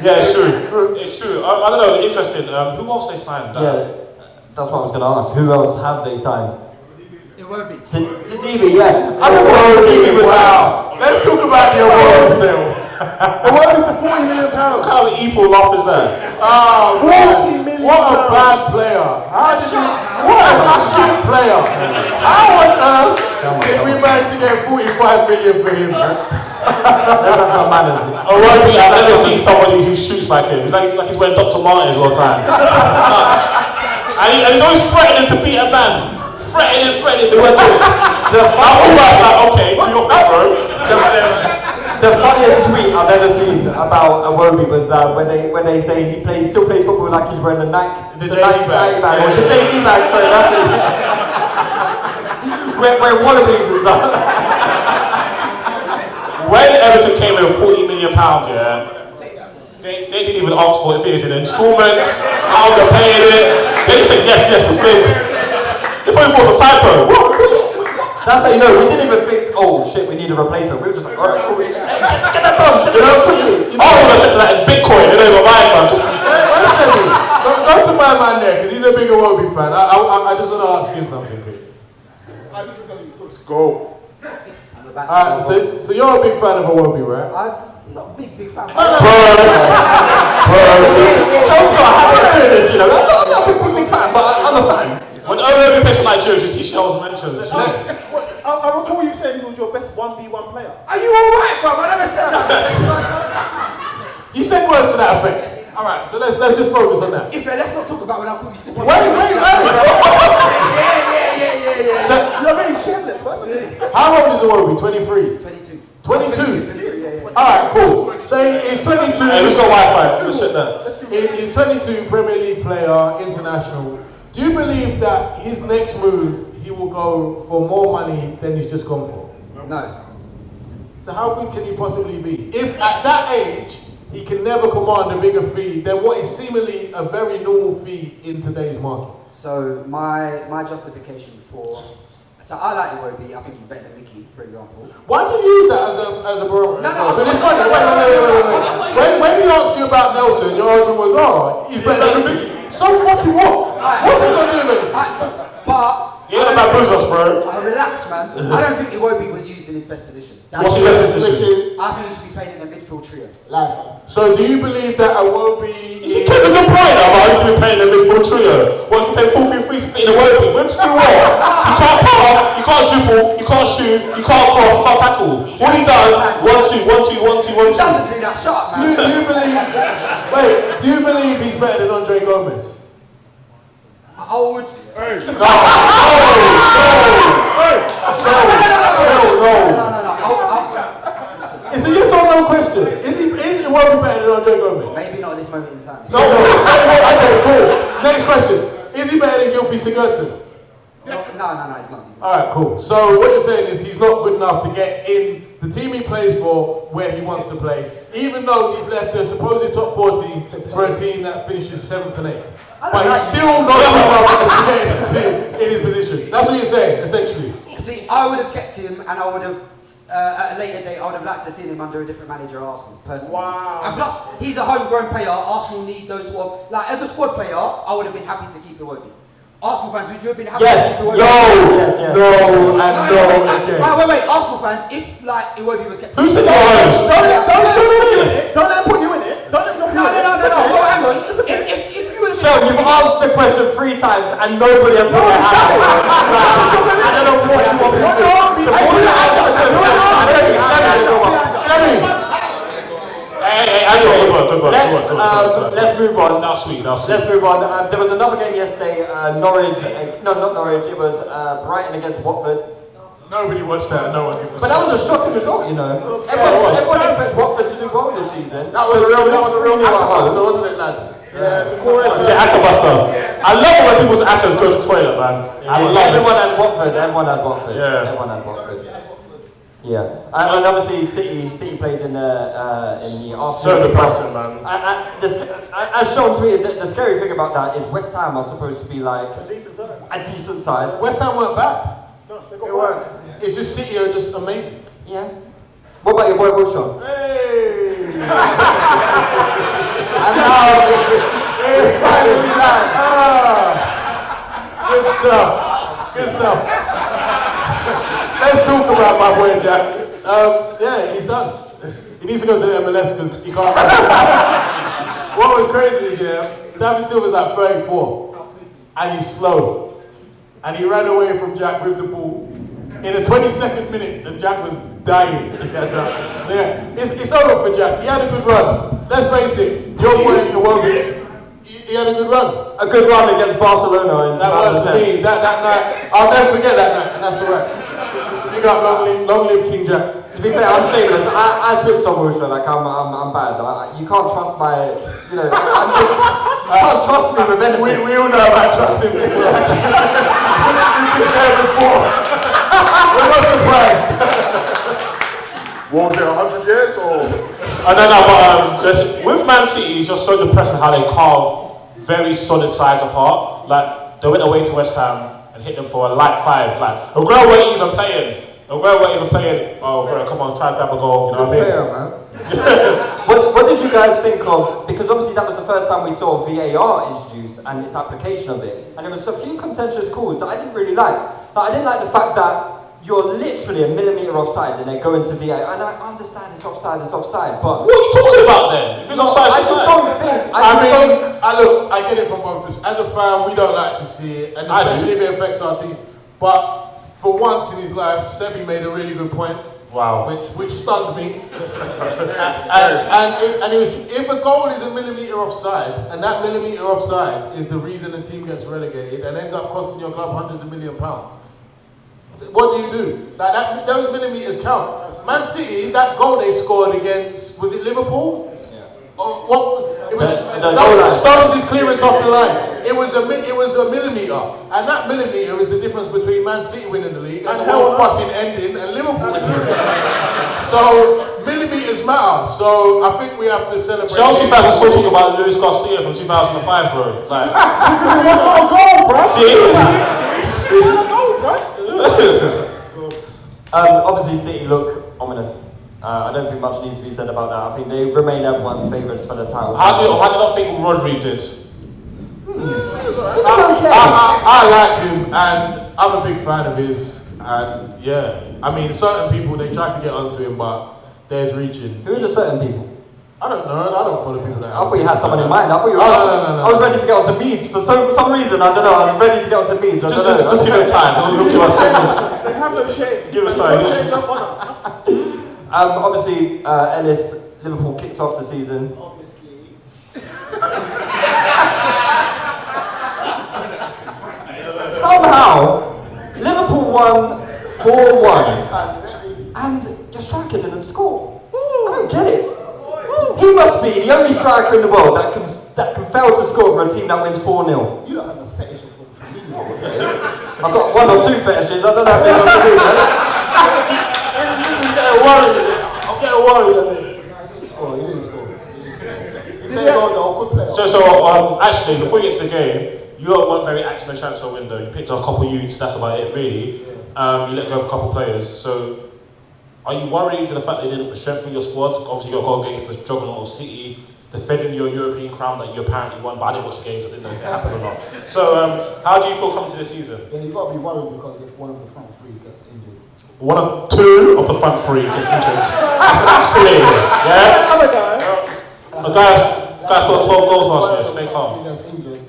Yeah, it's true. It's true. I don't know. Interesting. Who else they signed? Yeah, that's what I was going to ask. Who else have they signed? It won't be. Sebby, yeah. Sebby was out. Let's talk about the award sale. It won't be for £40 million. What kind of evil laugh is that? Oh, £40 million. What a bad player. What a shit player. How on earth did we manage to get 45 million for him? Let's have some manners. I've never seen somebody who shoots like him. It's like he's wearing Dr. Martens all the time. and he's always threatening to beat a man. Threatening. They went through it. Okay, do your thing, bro. The funniest tweet I've ever seen about Iwobi was when they say he still plays football like he's wearing the Nike JD bag. Or the JD bag, sorry, that's it. Wearing wallabies and stuff. When Everton came in with £40 million, yeah, they didn't even ask for it if it is in installments, how they're paying it. They just said yes, we're fake. They probably thought it was a typo. That's how you know, we didn't even think, oh shit, we need a replacement. We were just like, alright, cool. Get that done. You know, quickly. I was going to say that in Bitcoin, they don't even buy it, man. Go to my man there, because he's a big Iwobi fan. I just want to ask him something quick. This is going to be good. Let's go. So you're a big fan of Iwobi, right? I'm not a big fan. Bro. Shows you how to do this, you know. I'm not a big fan, but I'm a fan. When Owen plays for Nigeria, you see Shells mentions. I recall you saying he was your best 1v1 player. Are you alright, bro? I never said that. You said words to that effect. Alright, so let's just focus on that. Let's not talk about when I call you slipping. Wait. Yeah. So, you're being shameless. What's it? How old is Iwobi? 23? 22. 22? Alright, cool. So he's 22. Hey, who's got Wi-Fi? Let's sit there. He's 22, Premier League player, international. Do you believe that his next move, he will go for more money than he's just gone for? No. So how good can he possibly be? If at that age, he can never command a bigger fee than what is seemingly a very normal fee in today's market. So my justification for... So I like Iwobi, I think he's better than Mickey, for example. Why do you use that as a barometer? No, because it's funny. Wait. When we asked you about Nelson, your argument was, oh, he's better than Mickey. So fucking what? What's he gonna do with it? But... You're not about business, bro. Relax, man. I don't think Iwobi was used in his best position. What's his best position? I think he should be playing in a midfield trio. So do you believe that Iwobi is... He Kevin De Bruyne, but he's been playing in a midfield trio. Well, he's been playing 4-3-3 to fit in Iwobi. What do you what? You can't pass, you can't dribble, you can't shoot, you can't cross, you can't tackle. All he does, 1-2, 1-2, 1-2, 1-2. He doesn't do that shot, man. Do you believe he's better than Andre Gomez? I would. It's a yes or no question. Is he worth better than Andre Gomez? Maybe not at this moment in time. No. Okay, cool. Next question. Is he better than Gylfi Sigurdsson? No, it's not. Alright, cool. So what you're saying is he's not good enough to get in the team he plays for where he wants to play, even though he's left the supposed top 4 team for a team that finishes 7th and 8th. But he's still not good enough to get in the team in his position. That's what you're saying, essentially. See, I would have kept him, and I would have, at a later date, I would have liked to see him under a different manager at Arsenal, personally. Wow. And plus, he's a homegrown player. Arsenal need those sort of, like, as a squad player, I would have been happy to keep Iwobi. Arsenal fans, would you have been happy to keep Iwobi? Yes. No, again. Wait. Arsenal fans, if, like, Iwobi was kept... Who said that? Don't let him put you in it. Don't let him put you in it. No, hang on. If you would have... Sean, you've asked the question 3 times and nobody has put their hand up. I don't know what you want me to do. Let's move on. That's sweet. Let's move on. There was another game yesterday, Norwich, not Norwich, it was Brighton against Watford. Nobody watched that, no one gives a But that was a shocking result, you know. Everyone expects Watford to do well this season. That was a real Akkabuster, wasn't it, lads? Yeah, the Akkabuster. I love it when people's Akkas go to the toilet, man. I love it. Everyone had Watford. Yeah. Everyone had Watford. Yeah, and obviously City played in the Arsenal. So depressing, man. As Sean tweeted, the scary thing about that is West Ham are supposed to be like a decent side. West Ham weren't bad. It weren't. It's just City are just amazing. Yeah. What about your boy Wilshere? Hey! And now it's finally like, Good stuff. Let's talk about my boy Jack. Yeah, he's done. He needs to go to the MLS because he can't. What was crazy is, David Silva's like 34 and he's slow. And he ran away from Jack with the ball. In the 22nd minute, the Jack was dying to catch up. So yeah, it's over for Jack. He had a good run. Let's face it, your boy Iwobi, he had a good run. A good run against Barcelona in that was me. That night, I'll never forget that night, and that's alright. You got long live King Jack. To be fair, I'm shameless. I switched on Wilshere. Like I'm bad. You can't trust my, you can't trust me with anything. We all know about trusting people. You've been there before. We're not surprised. What was it, 100 years or? I don't know, but with Man City, it's just so depressing how they carve very solid sides apart. Like, they went away to West Ham and hit them for a light 5. Like, Aguero weren't even playing. Oh, Aguero, come on, try and grab a goal. You know what I mean? What did you guys think of, because obviously that was the first time we saw VAR introduced and its application of it, and there was a few contentious calls that I didn't really like. I didn't like the fact that you're literally a millimetre offside and they go into VAR, and I understand it's offside, but... What are you talking about then? If it's offside, I just don't think... I get it from both of us. As a fan, we don't like to see it, and especially if it affects our team. But for once in his life, Sebby made a really good point. Wow. Which stunned me. and it was, if a goal is a millimetre offside, and that millimetre offside is the reason the team gets relegated and ends up costing your club hundreds of £millions, what do you do? Like those millimetres count. Man City, that goal they scored against, was it Liverpool? Yeah. It was Stones' clearance off the line. It was a millimetre, and that millimetre is the difference between Man City winning the league and the whole fucking ending and Liverpool winning the league. So millimetres matter. So I think we have to celebrate. Chelsea fans are still talking about Luis Garcia from 2005, bro. Like, because it wasn't a goal, bro. See? It wasn't a goal, bro. Obviously City look ominous. I don't think much needs to be said about that. I think they remain everyone's favourites for the title. How do you think Rodri did? I like him, and I'm a big fan of his. And yeah, I mean, certain people they try to get onto him, but there's reaching. Who are the certain people? I don't know. I don't follow people that. I thought you had someone in mind. I thought you were. No. I was ready to get onto Meeds for some reason. I don't know. I was ready to get onto Meeds. Just give it time. He'll give us seconds. They have no shame. Give us time. No shame, no honor. Obviously, Ellis, Liverpool kicked off the season. Obviously. 4-1. And your striker didn't score. I don't get it. He must be the only striker in the world that can fail to score for a team that wins 4-0. You don't have a fetish for me. I've got 1 or 2 fetishes, I don't know if they're going to do that. I'm getting worried a bit. He didn't score. So, actually, before you get to the game, you weren't very active in the transfer window. You picked up a couple of youths, that's about it, really. You let go of a couple of players. So, are you worried to the fact they didn't strengthen your squad? Obviously, you're going against the juggernaut of City, defending your European crown that you apparently won, but I didn't watch the games, I didn't know if it happened or not. So, how do you feel coming to this season? Yeah, you've got to be worried because if one of the front three gets injured. 2 of the front 3 gets injured. That's clear, yeah? A guy scored 12 goals last year, stay calm. Gets injured,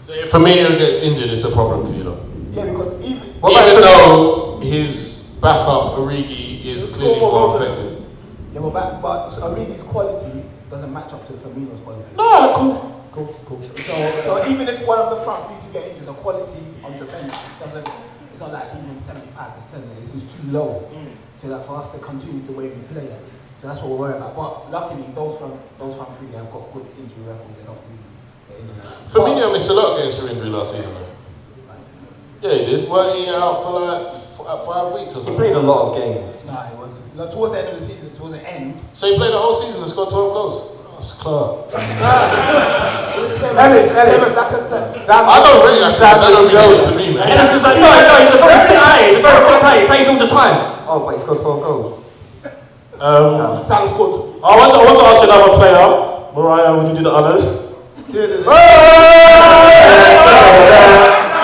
So if Firmino gets injured, it's a problem for you, though. yeah, because even Though his backup, Origi, is clearly more affected. yeah, but Origi's quality doesn't match up to Firmino's quality. No, cool. So even if one of the front three do get injured, the quality on the bench doesn't. It's not like even 75%. It's just too low for us to continue the way we play it. So that's what we're worried about. But luckily, those front three they have got good injury records. They don't really get injured. Firmino missed a lot of games for injury last season, though. Yeah, he did. Weren't he out for like 5 weeks or something? He played a lot of games. No, he wasn't. Like, towards the end of the season, towards the end. So he played the whole season and scored 12 goals? That's clear. Ellis, like I said. I don't rate that. That don't mean shit to me, man. Ellis is like, no, he's a very good player. He's a very good player. He plays all the time. Oh, but he scored 12 goals. Sam scored 2. I want to ask you another player. Morayo, would you do the honours?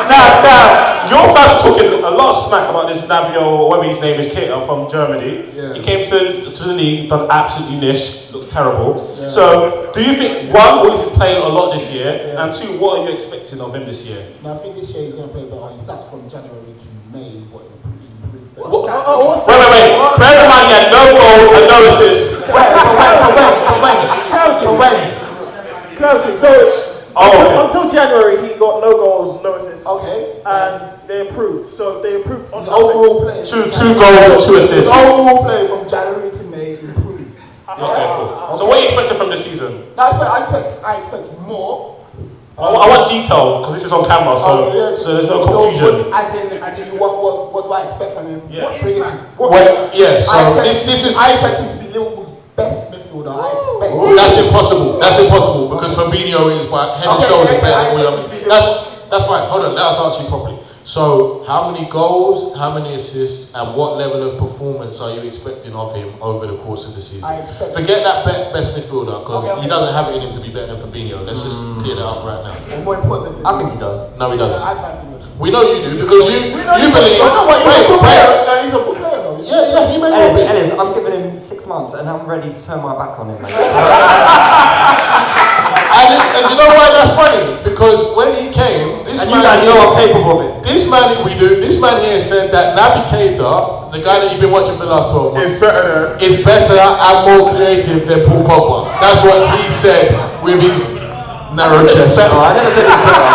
Now, your fans are talking a lot of smack about this Nabio, or whatever his name is, Keita from Germany. Yeah. He came to the league, done absolutely niche, looks terrible. Yeah. So, do you think, 1, will he be playing a lot this year? And 2, what are you expecting of him this year? No, I think this year he's going to play better. He starts from January to May. What improved better. Wait. Bear in mind, he had no goals and no assists. Clarity. So until January, he got no goals, no assists. Okay. And they improved. So they improved on overall play. 2 goals and 2 assists. Overall play from January to May improved. Okay, cool. So what are you expecting from this season? No, I expect more. I want detail, because this is on camera, so there's no confusion. As in what do I expect from him? Yeah. Bring it to. So this is. I expect him to be Liverpool's best midfielder. I expect. That's impossible. That's impossible because Fabinho is by head and shoulders better than William. That's fine. Hold on. Let us answer you properly. So, how many goals, how many assists, and what level of performance are you expecting of him over the course of the season? Forget that best midfielder, because he doesn't have it in him to be better than Fabinho. Let's just clear that up right now. More important than I think he does. No, he doesn't. I find him. We know you do, because you believe. He's a good player though. Yeah, he may well be. Ellis, I'm giving him 6 months and I'm ready to turn my back on him, mate. And you know why that's funny? Because when he came, this and man, you guys know I'm capable of it. This man here said that Naby Keita, the guy that you've been watching for the last 12 months, is better and more creative than Paul Pogba. That's what he said with his narrow chest. I never said he was better.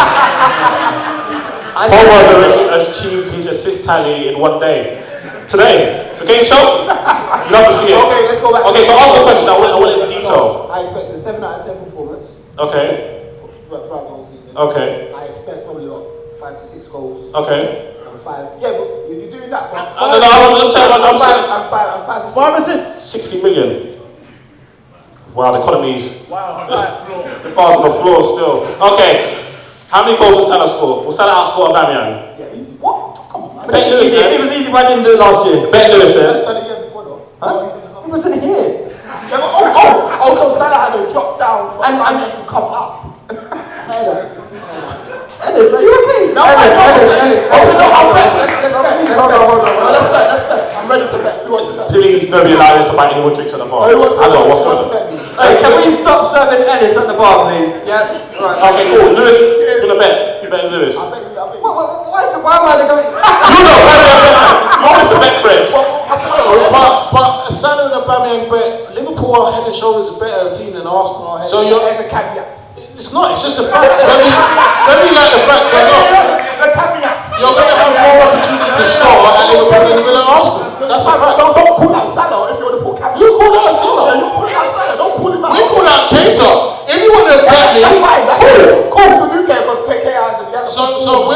Pogba's already achieved his assist tally in 1 day. Today, against Chelsea. You have to see it. Okay, let's go back. Okay, so ask the question. I want it in detail. I expect a 7 out of 10 performance. Okay. Throughout the whole season. Okay. I expect probably like 5 to 6 goals. Okay. And 5. Yeah, but if you're doing that, but I'm 5 assists. 60 million. Wow, the economy's. Wow, the bar's on the floor still. Okay. How many goals does Salah score? Will Salah outscore Aubameyang? Yeah, easy. What? Come on, man. Bet Lewis, It was easy, but I didn't do it last year. Bet Lewis He then. done it the year before though. Huh? He wasn't here. Yeah, but also Salah had to drop down for Aubameyang to come up. Ellis, are you okay? No, Ellis. Let's bet. I'm ready to bet. Who wants to bet? Please, nobody allow us to buy anyone drinks at the bar. I don't know what's going on. Hey, can we stop serving Ellis at the bar, please? Yeah? Right. Okay, cool. Lewis, you're gonna bet. You bet Lewis. Why am I going? You know, you're always the bet friends. But Salah and Aubameyang, but Liverpool are head and shoulders a better team than Arsenal. So you're. There's a caveat. It's not. It's just a fact. Let me like the facts or not. The caveat. You're going to have more opportunity to score at Liverpool than you will at Arsenal. That's a fact. Don't call out Salah if you're the poor captain. You call out Salah. You call out Salah. Don't call him out. We call out Keita. If you want to bet me, cool. You do care because KK has So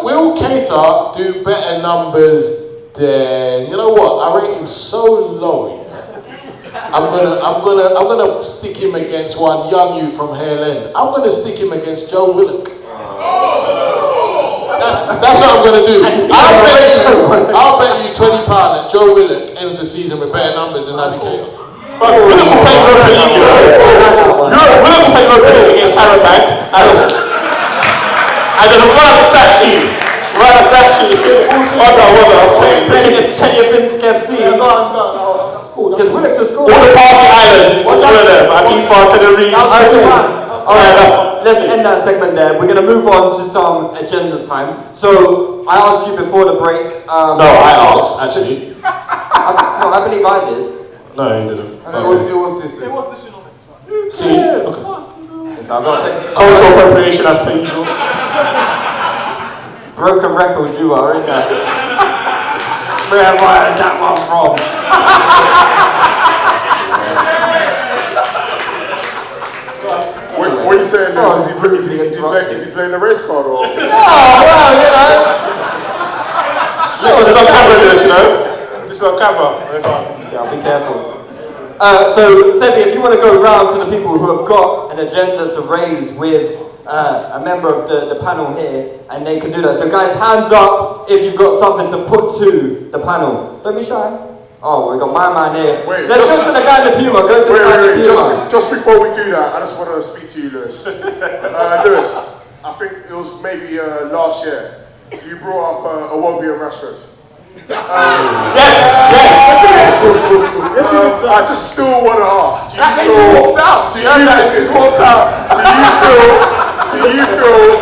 will Keita do better numbers than, you know what? I rate him so low. Yeah. I'm gonna stick him against one young youth from Hale End. I'm gonna stick him against Joe Willock. That's what I'm gonna do. I'll bet you £20 that Joe Willock ends the season with better numbers than Naby Keita. But Willock will play Europa League, you know. Willock will play Europa League against Carabag. And then we'll run the stat sheet. I was playing at Chelyabinsk FC. That's cool. Because Willock's a score. all the party islands, all of them. Ibiza, Tenerife. Alright, let's end that segment there. We're going to move on to some agenda time. So, I asked you before the break. No, I asked, actually. I believe I did. No, you didn't. It was this. It was this, you know. See? Okay. So I've got to take cultural appropriation as per usual. Broken record you are, isn't it? Where have I heard that one from? What are you saying? Is he playing the race card or? No, well, you know. This is on camera, you know. This is on camera. Yeah, be careful. So, Sebby, if you want to go round to the people who have got an agenda to raise with a member of the panel here, and they can do that. So, guys, hands up if you've got something to put to the panel. Don't be shy. Oh, we got my man here. Let's go to the guy in the Puma. Go to the guy in the Puma. Just before we do that, I just want to speak to you, Lewis. Lewis, I think it was maybe last year. You brought up Iwobi and Rashford. Yes. I just still want to ask. Do you feel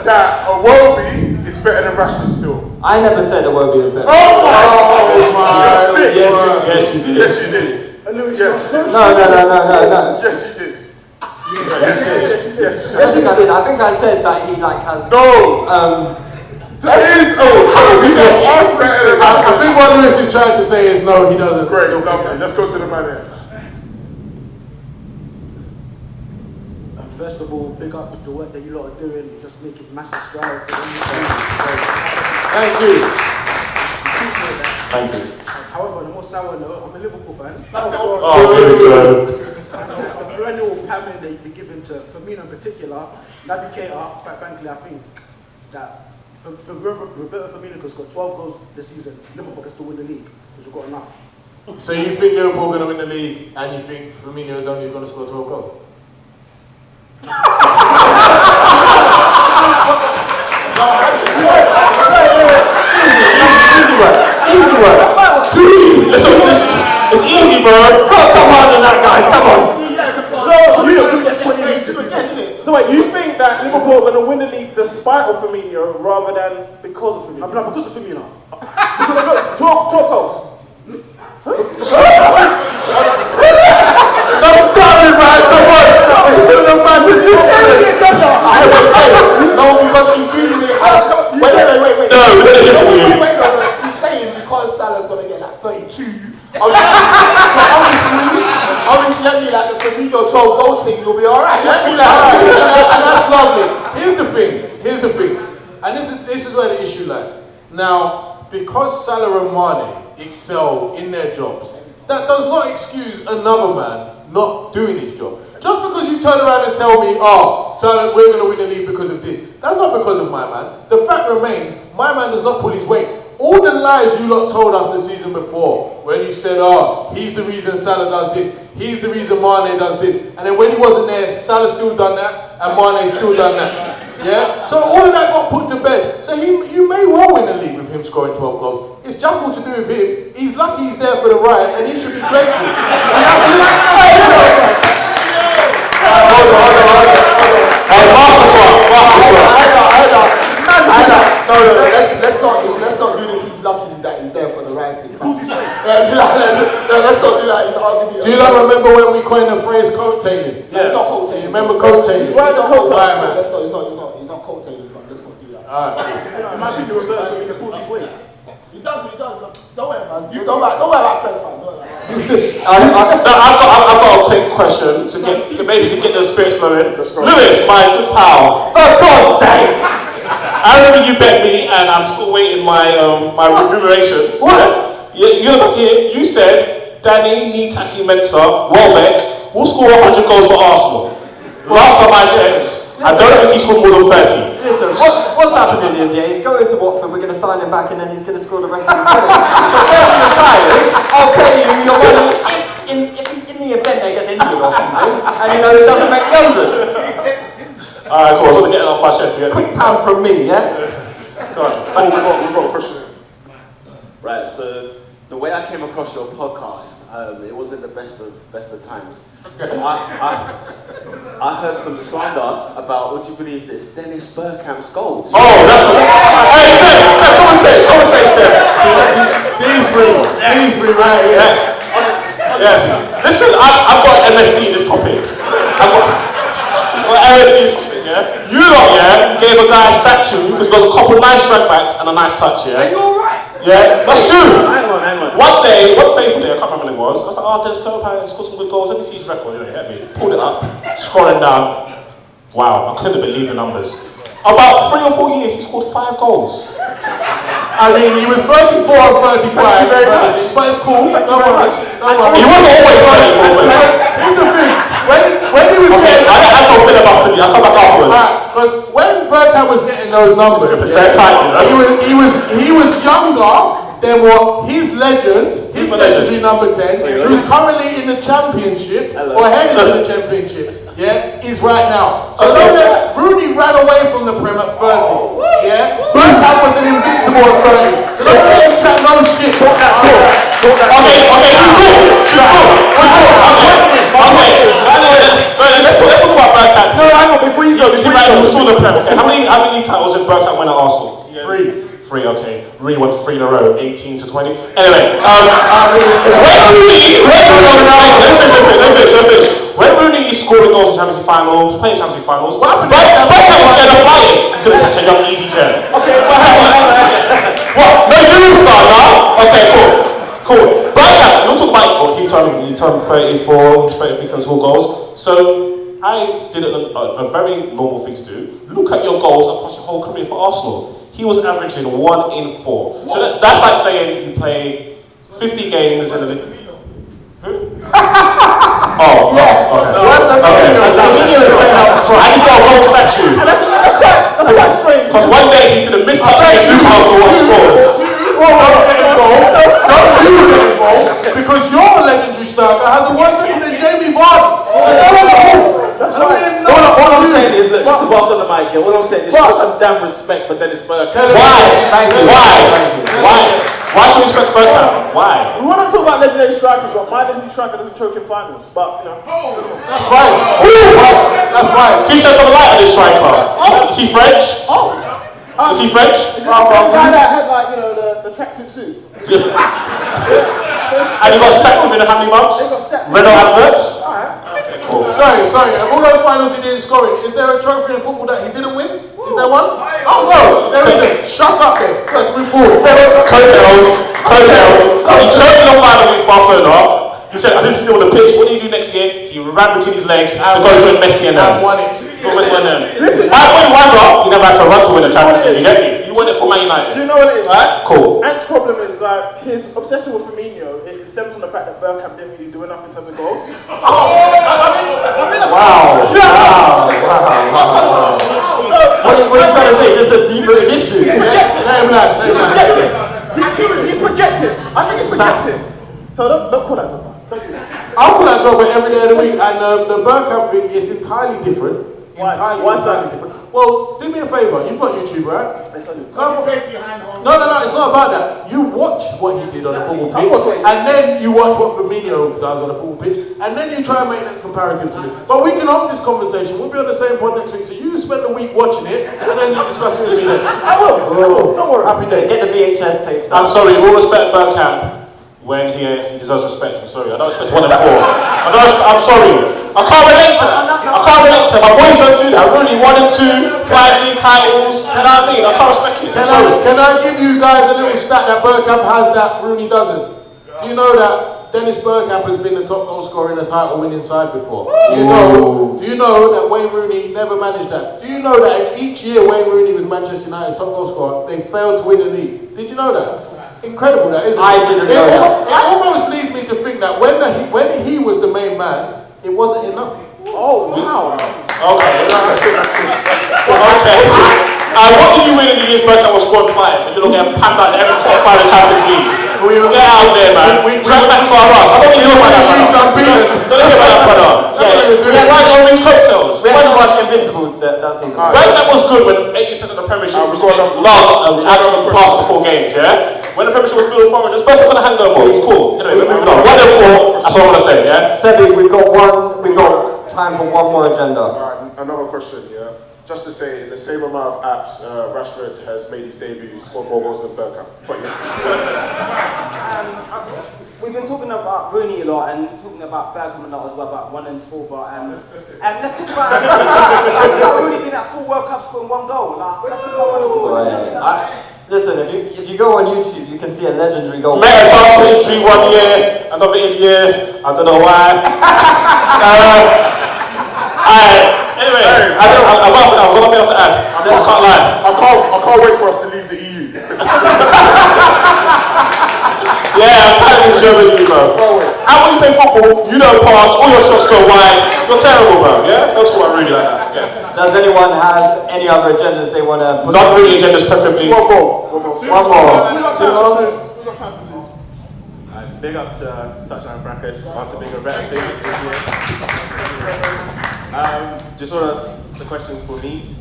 that Iwobi is better than Rashford still? I never said Iwobi was better. Oh my! Yes, you did. Yes, you did. Yes. No. Yes, you did. Yes, I did. I think I said that he has. No. I think what Lewis is trying to say is no, he doesn't. Great, lovely. Let's go to the man here. First of all, big up the work that you lot are doing. You're just making massive strides. Thank you. Appreciate that. Thank you. However, on a more sour note, I'm a Liverpool fan. Oh, here we go. A perennial pamming that you've been given to Firmino in particular, Naby Keita, quite frankly, I think that Roberto Firmino has got 12 goals this season. Liverpool can still win the league because we've got enough. So you think Liverpool are going to win the league, and you think Firmino is only going to score 12 goals? Easy work. Too easy. Listen. It's easy, bro. Come on, that guys. Come on. So wait, you think that Liverpool are going to win the league despite of Firmino rather than because of Firmino? No, because of Firmino. Because look, 12 goals. Stop starting, man. Come on. I will say no because he's using it. Wait. No, he's saying because Salah's going to get like 32. Obviously, let me like the Firmino 12 goal team, you'll be alright. Let me like, and that's lovely. Here's the thing. And this is where the issue lies. Now, because Salah and Mane excel in their jobs, that does not excuse another man not doing his job. Just because you turn around and tell me, Salah, we're going to win the league because of this, that's not because of my man. The fact remains, my man does not pull his weight. All the lies you lot told us the season before, when you said, he's the reason Salah does this, he's the reason Mane does this, and then when he wasn't there, Salah still done that, and Mane still done that. Yeah? So all of that got put to bed. So you may well win the league with him scoring 12 goals. It's jump all to do with him. He's lucky he's there for the ride, and he should be grateful. And that's let's not do this. He's lucky that he's there for the right thing. Let's not do that. He's arguably. Do you not remember when we coined the phrase coattailing? Yeah. He's not coattailing. Remember coattailing? He's not coattailing. He's not coattailing. Let's not do that. In my opinion, Roberto Firmino pulls his weight. He does. Don't worry, man. Don't worry about first fan. I've got a quick question to get the spirits flowing. Lewis, my good pal, for God's sake! I remember you bet me, and I'm still waiting my remuneration. What? You're about to hear. You said Danny, Nitaki, Mensah, Welbeck will score 100 goals for Arsenal. Last time I checked, I don't think he scored more than 30. Listen, what's happening is, he's going to Watford, we're going to sign him back, and then he's going to score the rest of the season. So when he retires, I'll pay you your money in the event they get injured or something, and it doesn't make the 100. Alright, cool, I was going to get it off my chest again. Quick pound from me, yeah? Go on. We've got a question. Right, so the way I came across your podcast, it wasn't the best of times. I heard some slander about, would you believe this, Dennis Bergkamp's goals. Oh, that's Hey, come on stage, Steph. These three, right here. Yes. Listen, I've got MSc in this topic. I've got MSc in this topic, yeah? You lot, gave a guy a statue because he got a couple of nice track backs and a nice touch, yeah? Are you alright? Yeah, that's true. Hang on. One day, one fateful day, I can't remember when it was, I was like, Dennis Bergkamp, he scored some good goals, let me see his record, you get me? Pulled it up, scrolling down. Wow, I couldn't believe the numbers. About 3 or 4 years, he scored 5 goals. I mean, he was 34 and 35. Thank you very much. But it's cool. Don't worry. He wasn't always 34. Here's the thing. When he was getting... I told filibuster me. I'll come back afterwards. Because when Bergkamp was getting those numbers, he was younger than what his legendary number 10, who's currently in the championship, or heading to the championship, is right now. So don't let Rooney ran away from the Prem at 30, Bergkamp was an invincible at 30. So don't let him chat no shit. Talk that talk. Let's talk about Bergkamp. No, hang on, before you go. Who's still the Prem, okay? How many titles did Bergkamp win at Arsenal? 3, okay. Really won 3 in a row, 18 to 20. Anyway, when Rooney is scoring goals in Champions League finals, playing Champions League finals, Bergkamp was scared of flying. He couldn't catch a young easy chair. Okay, what? No, you start now? Okay, cool. Bergkamp, you'll talk about, he turned 34, he's 33 can score goals. So I did a very normal thing to do. Look at your goals across your whole career for Arsenal. He was averaging 1 in 4. So that's like saying you play 50 games in the league. Who? Okay. And he's got a gold statue. That's quite strange. Because one day he did a mistouch against Newcastle and scored. Don't you get involved, because your legendary striker has a worse record than Jamie Vardy. That's right. All I'm saying is, look, just to boss on the mic here, all I'm saying is show some damn respect for Dennis Bergkamp. Why should we respect Bergkamp? Why? We want to talk about legendary strikers, but my legendary striker doesn't choke in finals. But, That's right. That's right. Can you shed some light on this striker? Is he French? Is he French? Is it the same guy that had, the tracksuit suit? And he got sacked within how many months? Renault adverts? Sorry, of all those finals he didn't score in, is there a trophy in football that he didn't win? Is there one? Oh no, there isn't. Shut up then. Let's move forward. Coattails. He choked in the final against Barcelona. He said, I didn't see him on the pitch. What do you do next year? He ran between his legs to go join Messi and them. And won it. Listen, when he was up, he never had to run to win the Champions League. You get me? You won it for Man United. Do you know what it is? Right? Cool. Ant's problem is his obsession with Firmino. It stems from the fact that Bergkamp didn't really do enough in terms of goals. Wow. What are you trying to say? Just a deeper issue. He projected. I think he projected. So don't call that Drogba. I'll call that Drogba every day of the week, and the Bergkamp thing is entirely different. Why is that different? Well, do me a favour. You've got YouTube, right? No, it's not about that. You watch what he did on the football pitch, and then you watch what Firmino does on the football pitch, and then you try and make that comparative to me. But we can hold this conversation. We'll be on the same pod next week, so you spend the week watching it, and then you discuss it with me then. I will. Don't worry. Happy day. Get the VHS tapes. I'm sorry, we'll respect Bergkamp when he deserves respect. I'm sorry, I don't expect 1 in 4. I'm sorry. I can't relate to that. My boys don't do that. Really, 1 in 2, 5 league titles. You know what I mean? I can't respect it. Can I give you guys a little stat that Bergkamp has that Rooney doesn't? Do you know that Dennis Bergkamp has been the top goal scorer in a title-winning side before? Do you know that Wayne Rooney never managed that? Do you know that each year Wayne Rooney was Manchester United's top goal scorer, they failed to win the league? Did you know that? Incredible, that isn't it? I didn't know that. It almost leads me to think that when he was the main man, it wasn't enough. Oh, wow. Okay, that's good. Okay. What did you win in the years Bergkamp was scored 5? And you look at packed out every quarter final Champions League. Get out there, man. Track back for us. I don't think you know about that, brother. Don't hear about that, brother. Yeah, right on his coattails. We had to watch Invincible that season. Bergkamp was good when 80% of the Premiership was actually past the 4 games, yeah? When the Premiership was full of foreigners, Bergkamp gonna hang no more. He's cool. Anyway, we're moving on. 1-4, that's what I want to say, yeah? Sebby, we've got time for one more agenda. Alright, another question, yeah? Just to say, in the same amount of apps, Rashford has made his debut, he's scored more goals than Bergkamp. We've been talking about Rooney a lot and talking about Bergkamp a lot as well, about 1 and 4, but let's talk about Rooney being at 4 World Cups scoring 1 goal. Let's talk about 1 goal. Listen, if you go on YouTube, you can see a legendary goal. Meta injury 1 year, another year, I don't know why. Anyway, I've got nothing else to add. I can't lie. I can't wait for us to leave the EU. Yeah, I'm tired of this Germany, bro. How when you play football, you don't pass, all your shots go wide. You're terrible, bro. Yeah? Don't talk about really like that. Yeah. Does anyone have any other agendas they want to put? Not really agendas, preferably. One more. One more. We got time for 2. Big up to Touchline Fracas, on to bigger, better things this year. It's a question for Meeds.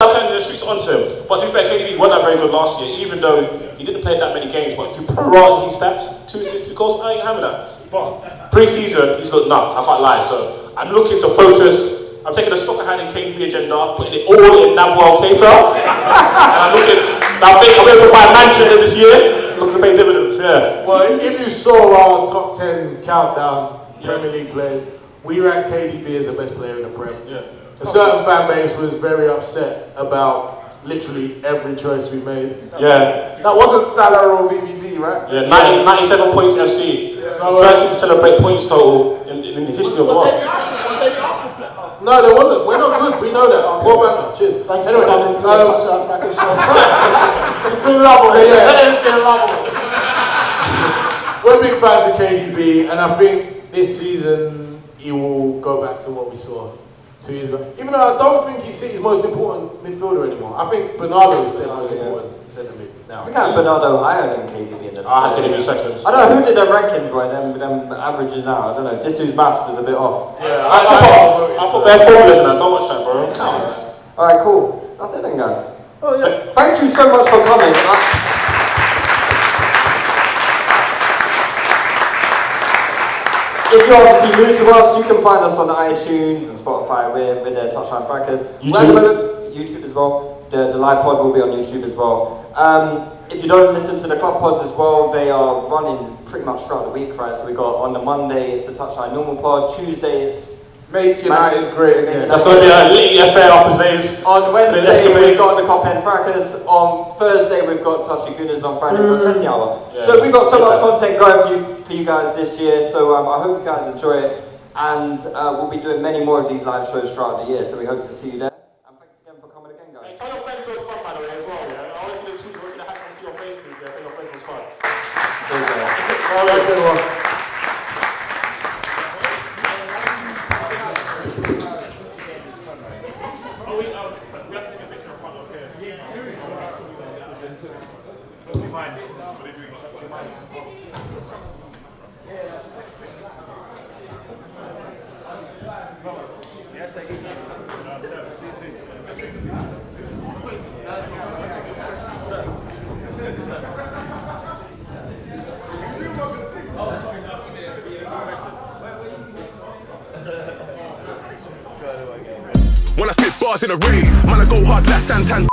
I'm telling you, the streets onto him. But to be fair, KDB wasn't that very good last year, even though he didn't play that many games. But if you prorate his stats, 2 assists, 2 goals, I ain't having that. But pre-season, he's got nuts, I can't lie. So I'm looking to focus. I'm taking a stock ahead in KDB agenda, putting it all in Nabuel Keita. And I'm looking, I think I'm going to buy Manchester this year. Looks to pay dividends, yeah. Well, if you saw our top 10 countdown Premier League players, we ranked KDB as the best player in the Prem. Yeah. A certain fan base was very upset about literally every choice we made. Yeah. That wasn't Salah or VVD, right? Yeah, 97 points FC. So, first thing to celebrate points total in the history of the world. No, there wasn't. We're not good. We know that. Poor man. Cheers. Thank you for coming to the Touchline Fracas Show. It's been lovely. It's been lovely. We're big fans of KDB, and I think this season he will go back to what we saw 2 years ago. Even though I don't think he's City's most important midfielder anymore. I think Bernardo is their most important centre mid now. We got Bernardo higher than KDB in the I had KDB seconds. I don't know who did their rankings, boy. Them averages now. I don't know. Disu's maths is a bit off. Yeah, I thought they're formulas now. Don't watch that, bro. Alright, cool. That's it then, guys. Oh yeah. Thank you so much for coming. If you're obviously new to us, you can find us on iTunes and Spotify with the Touchline Fracas. YouTube as well. The live pod will be on YouTube as well. If you don't listen to the club pods as well, they are running pretty much throughout the week, right? So we got on the Monday it's the Touchline normal pod. Tuesday it's Make United great again. That's going to be a litty affair after today's. On Wednesday we've got the Cop End Fracas. On Thursday we've got Touchy Gunners. On Friday we've got Chessy Hour. Yeah. So we've got so much content going for you guys this year. So I hope you guys enjoy it. And we'll be doing many more of these live shows throughout the year. So we hope to see you there. And thanks again for coming again, guys. Hey, tell your friends it was fun, by the way, as well. Yeah? I want to see the tweets, I want to see the hats, I want to see your faces. Yeah? Tell your friends it was fun. All right, everyone. When I spit bars in a rave, man I go hard like Santan.